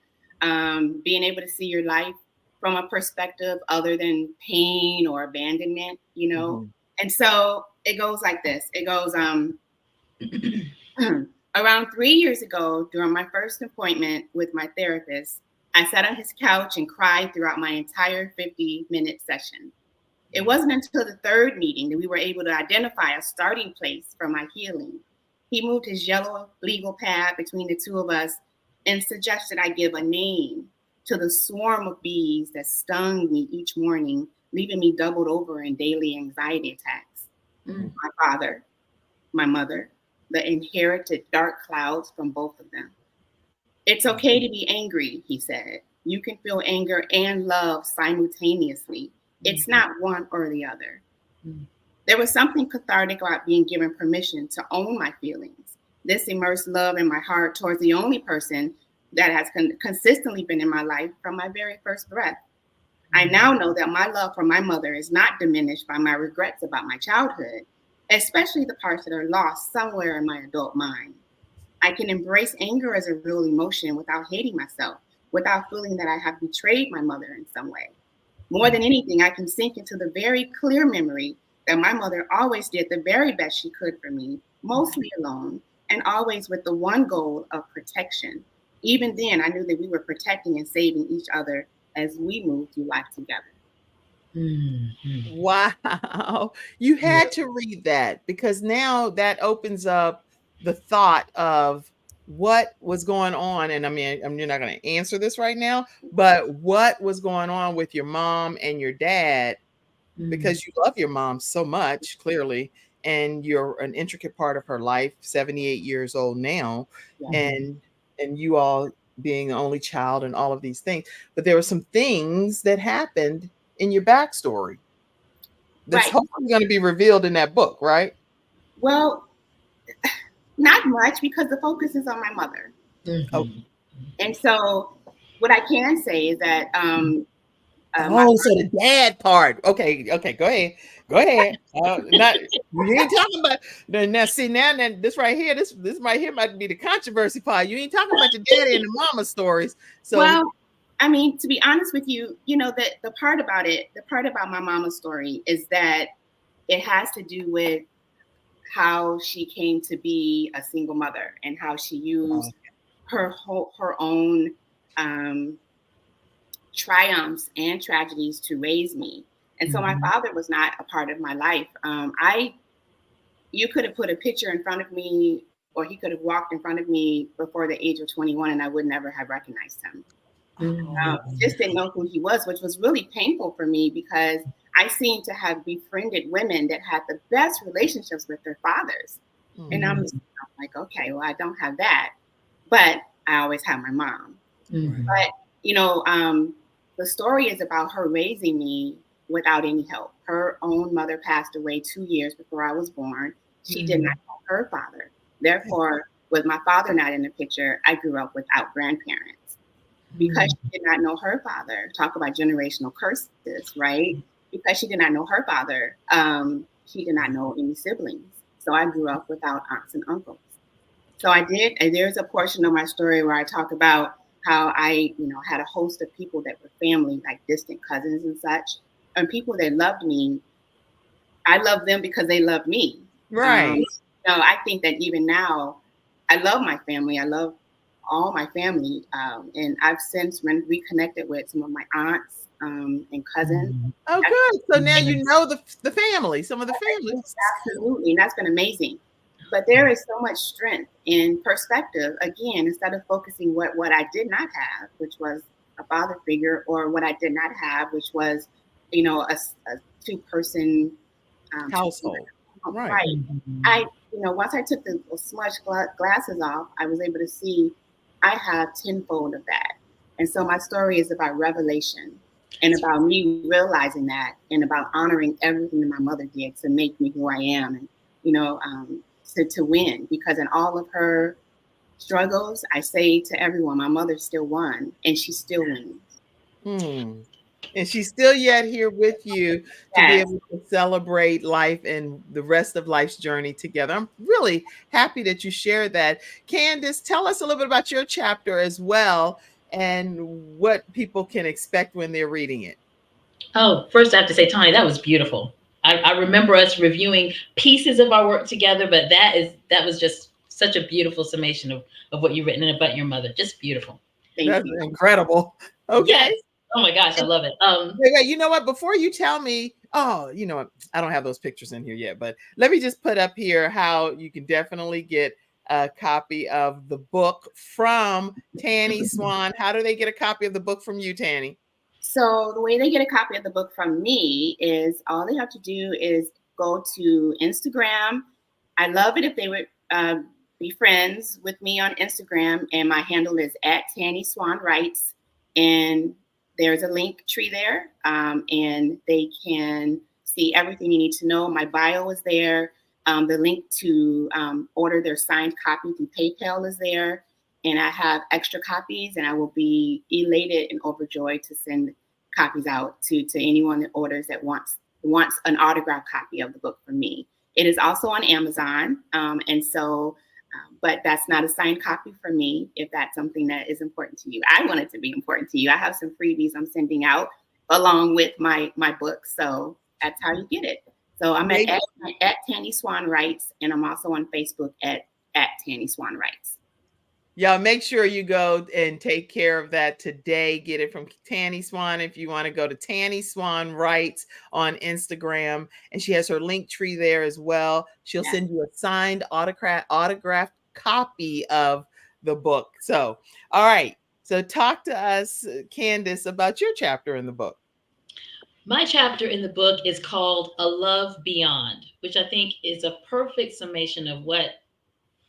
being able to see your life from a perspective other than pain or abandonment, you know? And so it goes like this. It goes, around 3 years ago, during my first appointment with my therapist, I sat on his couch and cried throughout my entire 50-minute session. It wasn't until the third meeting that we were able to identify a starting place for my healing. He moved his yellow legal pad between the two of us and suggested I give a name to the swarm of bees that stung me each morning, leaving me doubled over in daily anxiety attacks. My father, my mother, the inherited dark clouds from both of them. It's okay to be angry, he said. You can feel anger and love simultaneously. It's not one or the other. There was something cathartic about being given permission to own my feelings. This immersed love in my heart towards the only person that has consistently been in my life from my very first breath. I now know that my love for my mother is not diminished by my regrets about my childhood, especially the parts that are lost somewhere in my adult mind. I can embrace anger as a real emotion without hating myself, without feeling that I have betrayed my mother in some way. More than anything, I can sink into the very clear memory that my mother always did the very best she could for me, mostly alone, and always with the one goal of protection. Even then, I knew that we were protecting and saving each other as we moved through life together. Wow. You had to read that because now that opens up the thought of what was going on. And I mean, you're not going to answer this right now, but what was going on with your mom and your dad, because you love your mom so much, clearly, and you're an intricate part of her life, 78 years old now, and you all being the only child and all of these things. But there were some things that happened in your backstory that's hopefully going to be revealed in that book, right? Well, not much, because the focus is on my mother. And so what I can say is that so the dad part. Okay, go ahead. Not you ain't talking about now. See now, this right here, this right here might be the controversy part. You ain't talking about your daddy and the mama stories. So, well, I mean, to be honest with you, you know, that the part about my mama's story is that it has to do with how she came to be a single mother and how she used her own triumphs and tragedies to raise me. And so my father was not a part of my life. You could have put a picture in front of me, or he could have walked in front of me before the age of 21, and I would never have recognized him. Just didn't know who he was, which was really painful for me because I seem to have befriended women that had the best relationships with their fathers. And I'm like, okay, well, I don't have that, but I always have my mom. But, you know, the story is about her raising me without any help. Her own mother passed away 2 years before I was born. She did not know her father. Therefore, with my father not in the picture, I grew up without grandparents. Because she did not know her father, talk about generational curses, right? Because she did not know her father, she did not know any siblings. So I grew up without aunts and uncles. So there's a portion of my story where I talk about how I, you know, had a host of people that were family, like distant cousins and such, and people that loved me. I love them because they love me. Right. I think that even now, I love my family. I love all my family. And I've since reconnected with some of my aunts and cousins. Oh, good. So now you know the family, some of the families. Absolutely. And that's been amazing. But there is so much strength in perspective. Again, instead of focusing what I did not have, which was a father figure, or what I did not have, which was, you know, a two-person household. Right. Once I took the smudge glasses off, I was able to see I have tenfold of that. And so my story is about revelation and about me realizing that and about honoring everything that my mother did to make me who I am. And, you know, to win, because in all of her struggles, I say to everyone, my mother still won, and she still wins. And she's still yet here with you to be able to celebrate life and the rest of life's journey together. I'm really happy that you shared that. Kandace, tell us a little bit about your chapter as well and what people can expect when they're reading it. Oh, first I have to say, Tanny, that was beautiful. I remember us reviewing pieces of our work together, but that was just such a beautiful summation of what you've written about your mother. Just beautiful. That's incredible. Okay. Yes. Oh my gosh, I love it. You know what? Before you tell me, you know what? I don't have those pictures in here yet, but let me just put up here how you can definitely get a copy of the book from Tanny Swan. How do they get a copy of the book from you, Tanny? So the way they get a copy of the book from me is all they have to do is go to Instagram. I love it if they would be friends with me on Instagram, and my handle is at Tanny Swan Writes, and there's a link tree there, and they can see everything you need to know. My bio is there. The link to order their signed copy through PayPal is there, and I have extra copies, and I will be elated and overjoyed to send copies out to anyone that orders that wants an autographed copy of the book from me. It is also on Amazon, and so, but that's not a signed copy for me. If that's something that is important to you, I want it to be important to you. I have some freebies I'm sending out along with my book, so that's how you get it. So I'm at Tanny Swan Writes, and I'm also on Facebook at Tanny Swan Writes. Y'all make sure you go and take care of that today. Get it from Tanny Swan. If you want to go to Tanny Swan Writes on Instagram, and she has her link tree there as well. She'll send you a signed autographed copy of the book. So, all right. So talk to us, Kandace, about your chapter in the book. My chapter in the book is called A Love Beyond, which I think is a perfect summation of what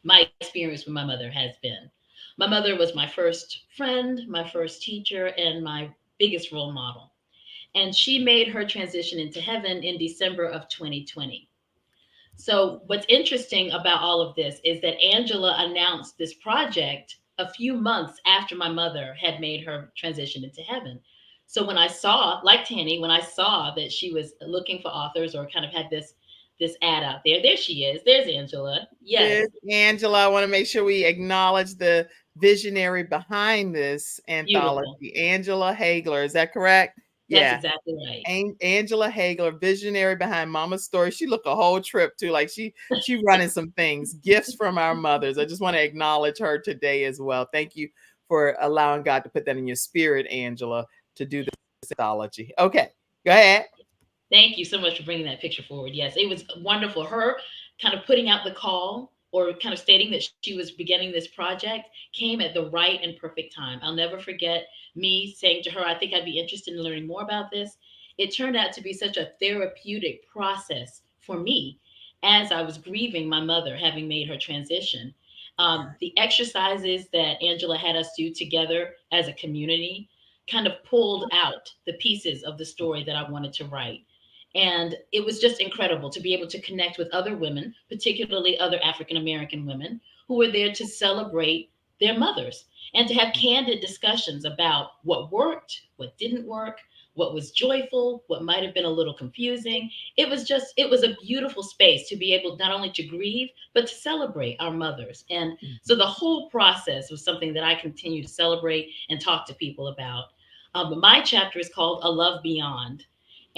my experience with my mother has been. My mother was my first friend, my first teacher, and my biggest role model. And she made her transition into heaven in December of 2020. So, what's interesting about all of this is that Angela announced this project a few months after my mother had made her transition into heaven. So, when I saw, like Tanny, when I saw that she was looking for authors or kind of had this ad out there she is. There's Angela. Yes. There's Angela. I want to make sure we acknowledge the visionary behind this anthology, Beautiful. Angela Hagler. Is that correct? That's exactly right. Angela Hagler, visionary behind Mama's Story. She looked a whole trip too. Like she running some things, gifts from our mothers. I just want to acknowledge her today as well. Thank you for allowing God to put that in your spirit, Angela, to do this anthology. Okay, go ahead. Thank you so much for bringing that picture forward. Yes, it was wonderful. Her kind of putting out the call or kind of stating that she was beginning this project came at the right and perfect time. I'll never forget me saying to her, I think I'd be interested in learning more about this. It turned out to be such a therapeutic process for me as I was grieving my mother having made her transition. The exercises that Angela had us do together as a community kind of pulled out the pieces of the story that I wanted to write. And it was just incredible to be able to connect with other women, particularly other African American women, who were there to celebrate their mothers and to have candid discussions about what worked, what didn't work, what was joyful, what might have been a little confusing. It was a beautiful space to be able not only to grieve, but to celebrate our mothers. And so the whole process was something that I continue to celebrate and talk to people about. My chapter is called A Love Beyond.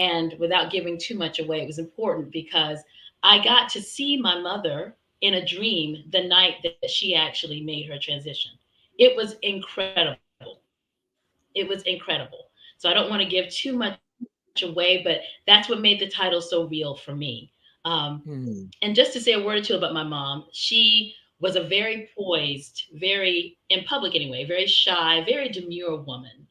And without giving too much away, it was important because I got to see my mother in a dream the night that she actually made her transition. It was incredible. It was incredible. So I don't want to give too much away, but that's what made the title so real for me. And just to say a word or two about my mom, she was a very poised, very, in public anyway, very shy, very demure woman.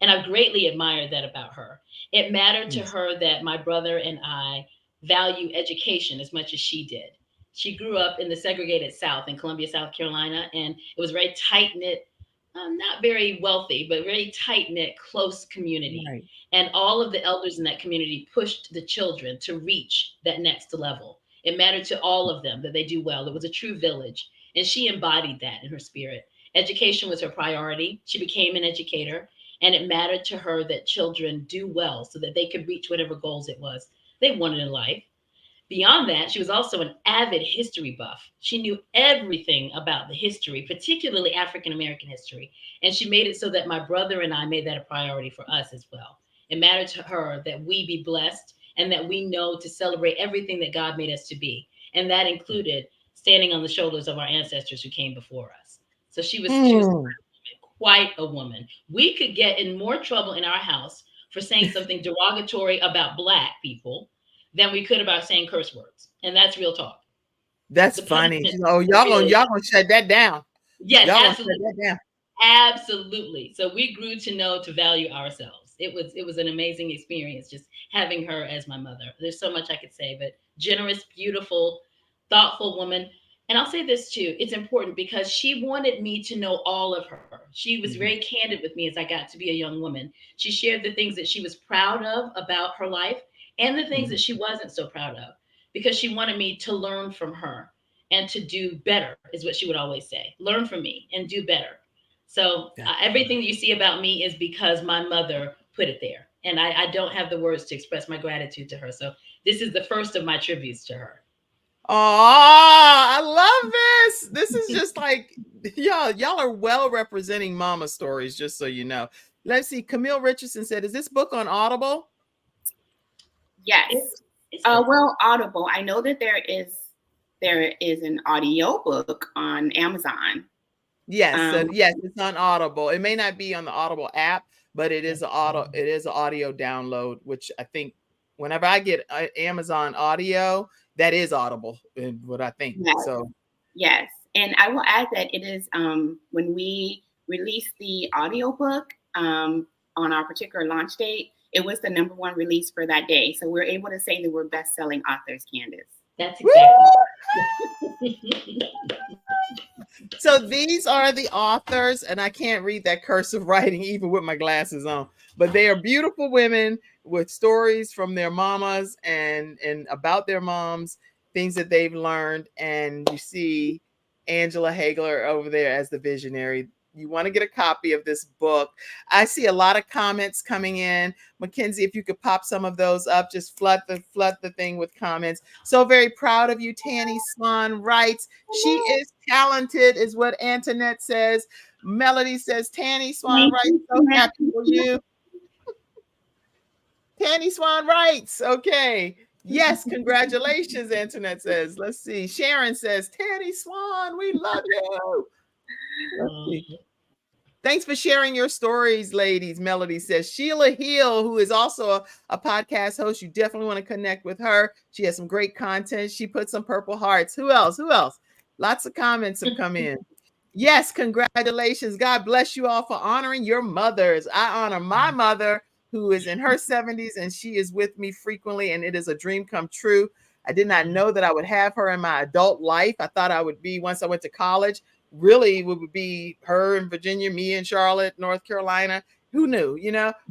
And I've greatly admired that about her. It mattered to her that my brother and I value education as much as she did. She grew up in the segregated South in Columbia, South Carolina, and it was very tight knit, not very wealthy, but very tight knit, close community. Right. And all of the elders in that community pushed the children to reach that next level. It mattered to all of them that they do well. It was a true village. And she embodied that in her spirit. Education was her priority. She became an educator. And it mattered to her that children do well so that they could reach whatever goals it was they wanted in life. Beyond that, she was also an avid history buff. She knew everything about the history, particularly African American history. And she made it so that my brother and I made that a priority for us as well. It mattered to her that we be blessed and that we know to celebrate everything that God made us to be. And that included standing on the shoulders of our ancestors who came before us. So she was quite a woman. We could get in more trouble in our house for saying something derogatory about Black people than we could about saying curse words. And that's real talk. That's funny. Oh, y'all gonna shut that down. Yes, y'all absolutely. Gonna shut that down. Absolutely. So we grew to know to value ourselves. It was an amazing experience just having her as my mother. There's so much I could say, but generous, beautiful, thoughtful woman. And I'll say this too, it's important because she wanted me to know all of her. She was very candid with me as I got to be a young woman. She shared the things that she was proud of about her life and the things that she wasn't so proud of, because she wanted me to learn from her and to do better, is what she would always say. Learn from me and do better. So everything that you see about me is because my mother put it there. And I don't have the words to express my gratitude to her. So this is the first of my tributes to her. Oh, I love this. This is just like, y'all are well representing mama stories, just so you know. Let's see. Camille Richardson said, is this book on Audible? Yes. Well, Audible. I know that there is an audio book on Amazon. Yes, yes, it's on Audible. It may not be on the Audible app, but it is an audio download, which I think whenever I get Amazon Audio, that is Audible, in what I think. Yes. So yes, and I will add that it is when we released the audiobook on our particular launch date, it was the #1 release for that day. So we're able to say that we're best-selling authors, Kandace. That's exactly. So these are the authors, and I can't read that cursive writing even with my glasses on, but they are beautiful women with stories from their mamas and about their moms, things that they've learned. And you see Angela Hagler over there as the visionary. You want to get a copy of this book. I see a lot of comments coming in. Mackenzie, if you could pop some of those up, just flood the thing with comments. So very proud of you. Tanny Swan writes, she is talented, is what Antoinette says. Melody says, Tanny Swan writes, so happy for you. Tanny Swan writes, okay. Yes, congratulations, Antoinette says. Let's see. Sharon says, Tanny Swan, we love you. Let's see. Thanks for sharing your stories, ladies. Melody says, Sheila Hill, who is also a podcast host, you definitely want to connect with her. She has some great content. She put some purple hearts. Who else? Lots of comments have come in. Yes, congratulations. God bless you all for honoring your mothers. I honor my mother, who is in her 70s, and she is with me frequently, and it is a dream come true. I did not know that I would have her in my adult life. I thought I would be, once I went to college, really it would be her in Virginia, me in Charlotte, North Carolina. Who knew,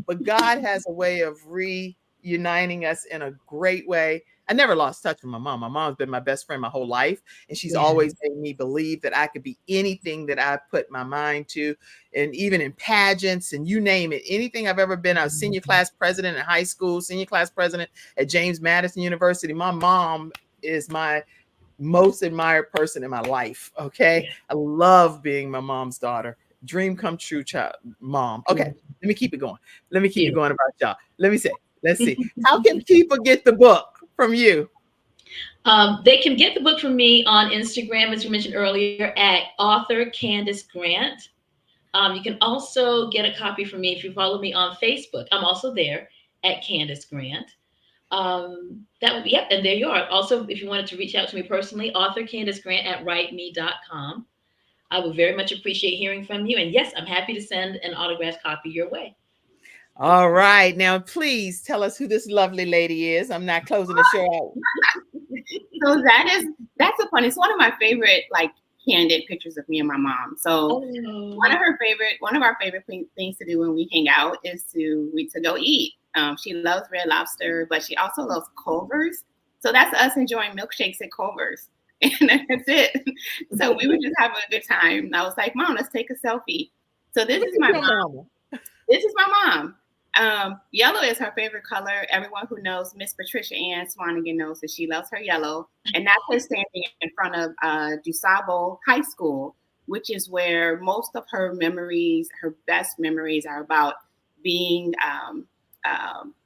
But God has a way of reuniting us in a great way. I never lost touch with my mom. My mom's been my best friend my whole life, and she's always made me believe that I could be anything that I put my mind to, and even in pageants and you name it, anything I've ever been. I was senior class president in high school, senior class president at James Madison University. My mom is my most admired person in my life. Okay. I love being my mom's daughter. Dream come true, child, mom. Okay. Let me keep it going. Let me keep it going about y'all. Let's see. How can people get the book from you? They can get the book from me on Instagram, as you mentioned earlier, at author Kandace Grant. You can also get a copy from me if you follow me on Facebook. I'm also there at Kandace Grant. And there you are. Also, if you wanted to reach out to me personally, author Kandace Grant at writeme.com. I would very much appreciate hearing from you. And yes, I'm happy to send an autographed copy your way. All right. Now, please tell us who this lovely lady is. I'm not closing the show out. So that's a funny. It's one of my favorite, candid pictures of me and my mom. So one of our favorite things to do when we hang out is to go eat. She loves Red Lobster, but she also loves Culver's. So that's us enjoying milkshakes at Culver's. And that's it. So we were just having a good time. And I was like, Mom, let's take a selfie. So this is my mom. This is my mom. Yellow is her favorite color. Everyone who knows Miss Patricia Ann Swanigan knows that she loves her yellow. And that's her standing in front of DuSable High School, which is where most of her memories, her best memories, are about being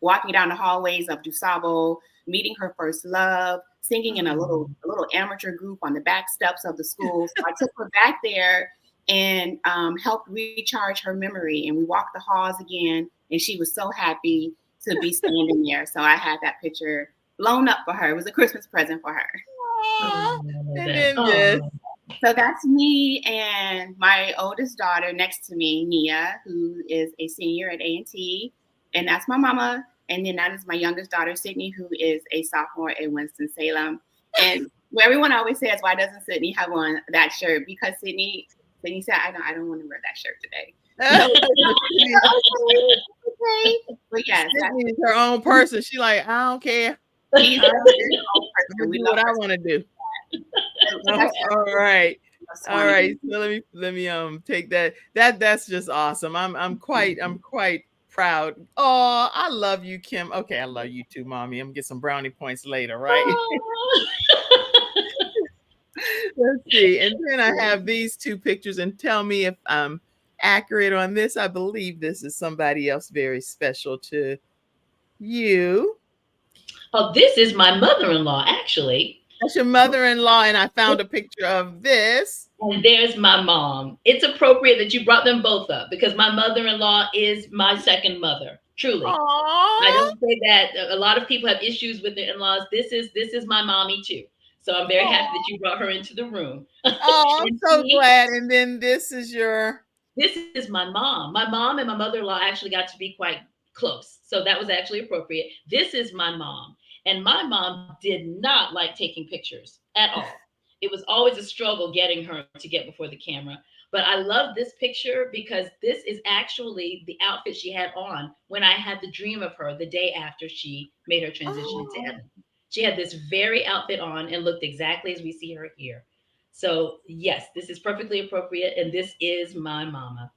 walking down the hallways of DuSable, meeting her first love, singing in a little amateur group on the back steps of the school. So I took her back there and helped recharge her memory. And we walked the halls again, and she was so happy to be standing there. So I had that picture blown up for her. It was a Christmas present for her. So that's me and my oldest daughter next to me, Nia, who is a senior at A&T. And that's my mama. And then that is my youngest daughter, Sydney, who is a sophomore at Winston-Salem. And Well, everyone always says, why doesn't Sydney have on that shirt? Because Sydney said, I don't want to wear that shirt today. Okay. But yes, Sydney is her own person. She like, I don't care. she's her own person. We We do love what I her. want to do. That's All right. That's All funny. right. So let me take that. That's just awesome. I'm quite proud. Oh, I love you, Kim. Okay, I love you too, mommy. I'm gonna get some brownie points later, right? Let's see. And then I have these two pictures, and tell me if I'm accurate on this. I believe this is somebody else very special to you. Oh, this is my mother-in-law, actually. That's your mother-in-law, and I found a picture of this. And there's my mom. It's appropriate that you brought them both up because my mother-in-law is my second mother. Truly. Aww. I don't say that. A lot of people have issues with their in-laws. This is my mommy too. So I'm very happy that you brought her into the room. Oh, I'm so glad. And then this is my mom. My mom and my mother-in-law actually got to be quite close. So that was actually appropriate. This is my mom. And my mom did not like taking pictures at all. It was always a struggle getting her to get before the camera. But I love this picture because this is actually the outfit she had on when I had the dream of her the day after she made her transition into heaven. She had this very outfit on and looked exactly as we see her here. So yes, this is perfectly appropriate. And this is my mama.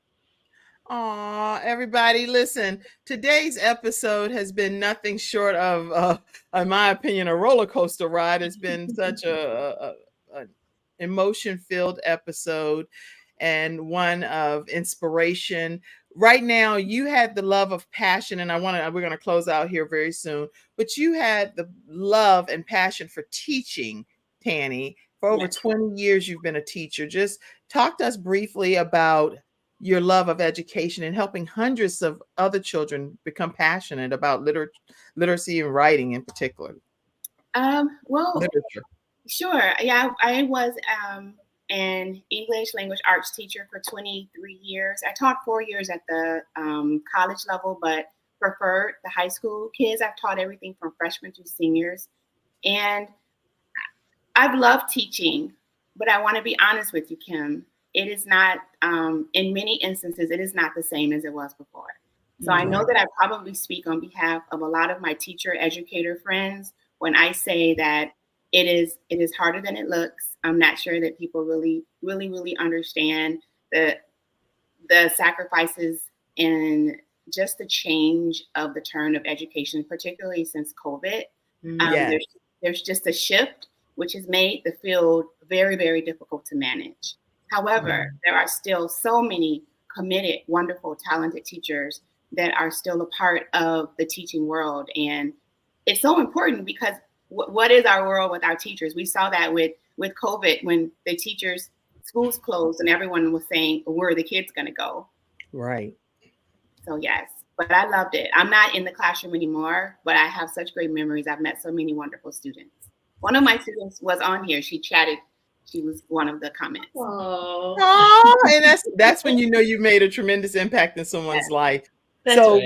Aw, everybody, listen. Today's episode has been nothing short of, in my opinion, a roller coaster ride. It's been such a emotion-filled episode and one of inspiration. Right now, you had the love of passion, and we're going to close out here very soon. But you had the love and passion for teaching, Tanny. For over 20 years, you've been a teacher. Just talk to us briefly about your love of education and helping hundreds of other children become passionate about literacy and writing in particular. Well, literature. Sure. Yeah, I was an English language arts teacher for 23 years. I taught 4 years at the college level, but preferred the high school kids. I've taught everything from freshmen to seniors. And I've loved teaching, but I want to be honest with you, Kim. It is not, in many instances, it is not the same as it was before. So I know that I probably speak on behalf of a lot of my teacher educator friends when I say that it is harder than it looks. I'm not sure that people really understand the sacrifices and just the change of the turn of education, particularly since COVID. There's just a shift, which has made the field very, very difficult to manage. However, there are still so many committed, wonderful, talented teachers that are still a part of the teaching world. And it's so important because what is our world with our teachers? We saw that with COVID when the schools closed and everyone was saying, where are the kids going to go? Right. So yes, but I loved it. I'm not in the classroom anymore, but I have such great memories. I've met so many wonderful students. One of my students was on here. She chatted. She was one of the comments. Oh, and that's when you know you've made a tremendous impact in someone's life. That's so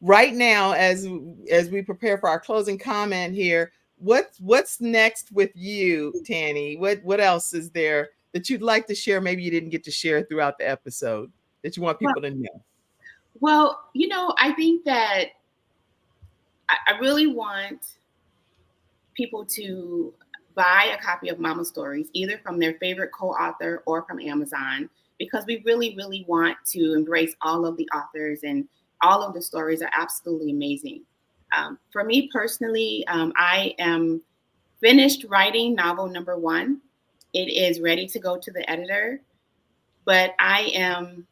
right now, as we prepare for our closing comment here, what's next with you, Tanny? What else is there that you'd like to share? Maybe you didn't get to share throughout the episode that you want people to know. Well, I think that I really want people to buy a copy of Mama Stories, either from their favorite co-author or from Amazon, because we really, really want to embrace all of the authors, and all of the stories are absolutely amazing. For me personally, I am finished writing novel number 1. It is ready to go to the editor, but I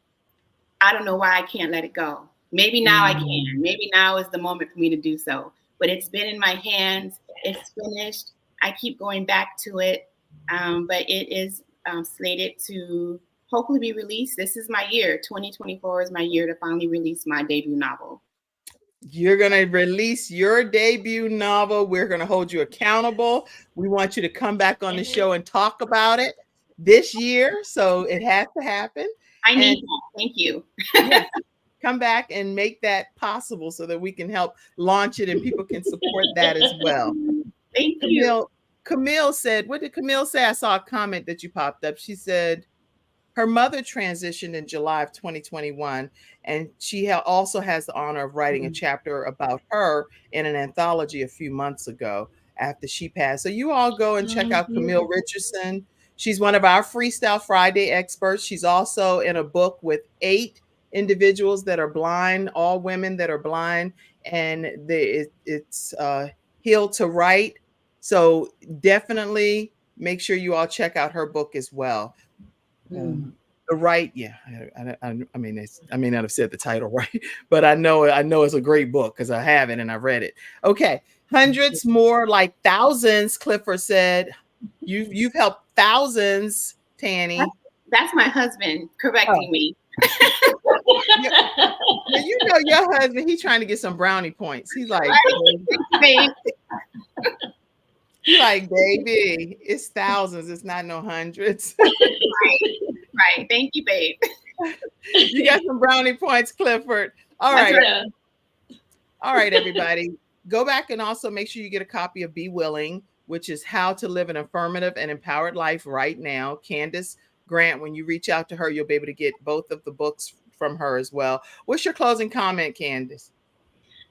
don't know why I can't let it go. Maybe now I can. Maybe now is the moment for me to do so. But it's been in my hands. It's finished. I keep going back to it, but it is slated to hopefully be released. This is my year. 2024 is my year to finally release my debut novel. You're going to release your debut novel. We're going to hold you accountable. We want you to come back on the show and talk about it this year. So it has to happen. I need that. Thank you. Yeah, come back and make that possible so that we can help launch it and people can support that as well. Thank you. Camille said, what did Camille say? I saw a comment that you popped up. She said her mother transitioned in July of 2021, and she also has the honor of writing a chapter about her in an anthology a few months ago after she passed. So you all go and check out Camille Richardson. She's one of our Freestyle Friday experts. She's also in a book with 8 individuals that are blind, all women that are blind, and it's Heal to Write. So definitely make sure you all check out her book as well. The right, yeah. I mean, I may not have said the title right, but I know it's a great book because I have it and I read it. Okay, hundreds more, like thousands. Clifford said, you've helped thousands, Tanny. That's my husband correcting me. You know your husband. He's trying to get some brownie points. He's like, he's like, baby, it's thousands. It's not no hundreds. Right. Thank you, babe. You got some brownie points, Clifford. All right. All right, everybody. Go back and also make sure you get a copy of Be Willing, which is How to Live an Affirmative and Empowered Life right now. Kandace Grant, when you reach out to her, you'll be able to get both of the books from her as well. What's your closing comment, Kandace?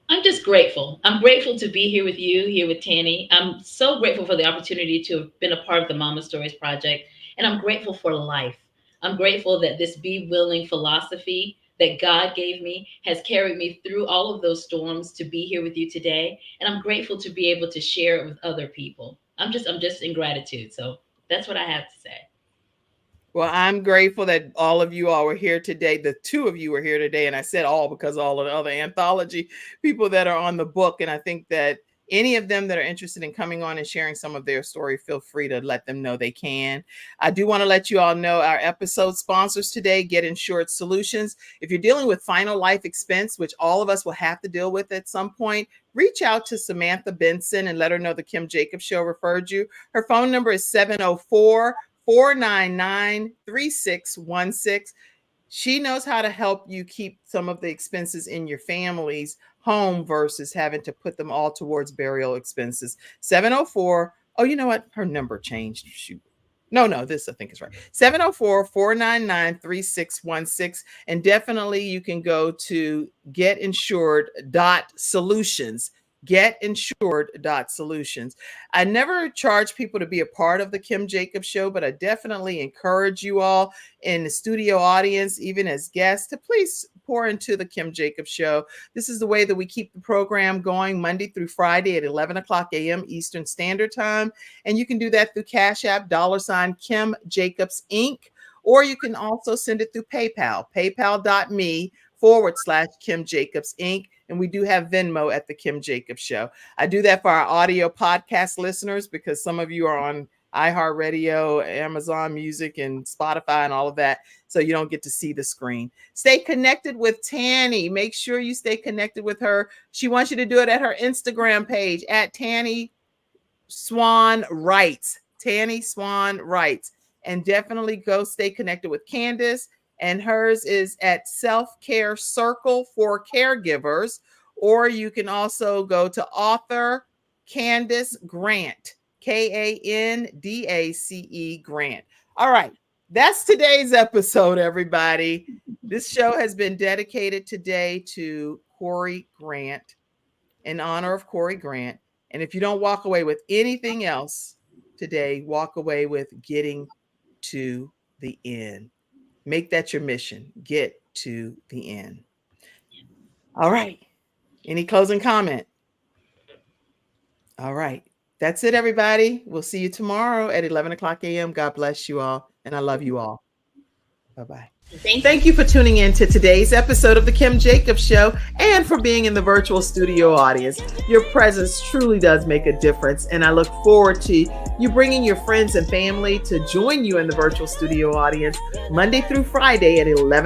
I'm just grateful. I'm grateful to be here with you, here with Tanny. I'm so grateful for the opportunity to have been a part of the Mama Stories Project. And I'm grateful for life. I'm grateful that this Be Willing philosophy that God gave me has carried me through all of those storms to be here with you today. And I'm grateful to be able to share it with other people. I'm just in gratitude. So that's what I have to say. Well, I'm grateful that all of you all were here today. The 2 of you were here today. And I said all because all of the other anthology people that are on the book. And I think that any of them that are interested in coming on and sharing some of their story, feel free to let them know they can. I do want to let you all know our episode sponsors today, Get Insured Solutions. If you're dealing with final life expense, which all of us will have to deal with at some point, reach out to Samantha Benson and let her know the Kim Jacobs Show referred you. Her phone number is 704-499-3616. She knows how to help you keep some of the expenses in your family's home versus having to put them all towards burial expenses. 704. Oh, you know what? Her number changed. Shoot. No, this I think is right. 704-499-3616. And definitely you can go to getinsured.solutions. Getinsured.solutions. I never charge people to be a part of the Kim Jacobs Show, but I definitely encourage you all in the studio audience, even as guests, to please pour into the Kim Jacobs Show. This is the way that we keep the program going Monday through Friday at 11 o'clock a.m. Eastern Standard Time. And you can do that through Cash App, $ Kim Jacobs Inc. Or you can also send it through PayPal, paypal.me/Kim Jacobs Inc. And we do have Venmo at the Kim Jacobs Show. I do that for our audio podcast listeners because some of you are on iHeartRadio, Amazon Music, and Spotify and all of that. So you don't get to see the screen. Stay connected with Tanny. Make sure you stay connected with her. She wants you to do it at her Instagram page at Tanny Swan Writes. Tanny Swan Writes. And definitely go stay connected with Kandace. And hers is at Self-Care Circle for Caregivers. Or you can also go to author Kandace Grant, Kandace Grant. All right. That's today's episode, everybody. This show has been dedicated today to Corey Grant, in honor of Corey Grant. And if you don't walk away with anything else today, walk away with getting to the end. Make that your mission. Get to the end. All right. Any closing comment? All right. That's it, everybody. We'll see you tomorrow at 11 o'clock a.m. God bless you all. And I love you all. Bye-bye. Thank you for tuning in to today's episode of the Kim Jacobs Show and for being in the virtual studio audience. Your presence truly does make a difference. And I look forward to you bringing your friends and family to join you in the virtual studio audience Monday through Friday at 11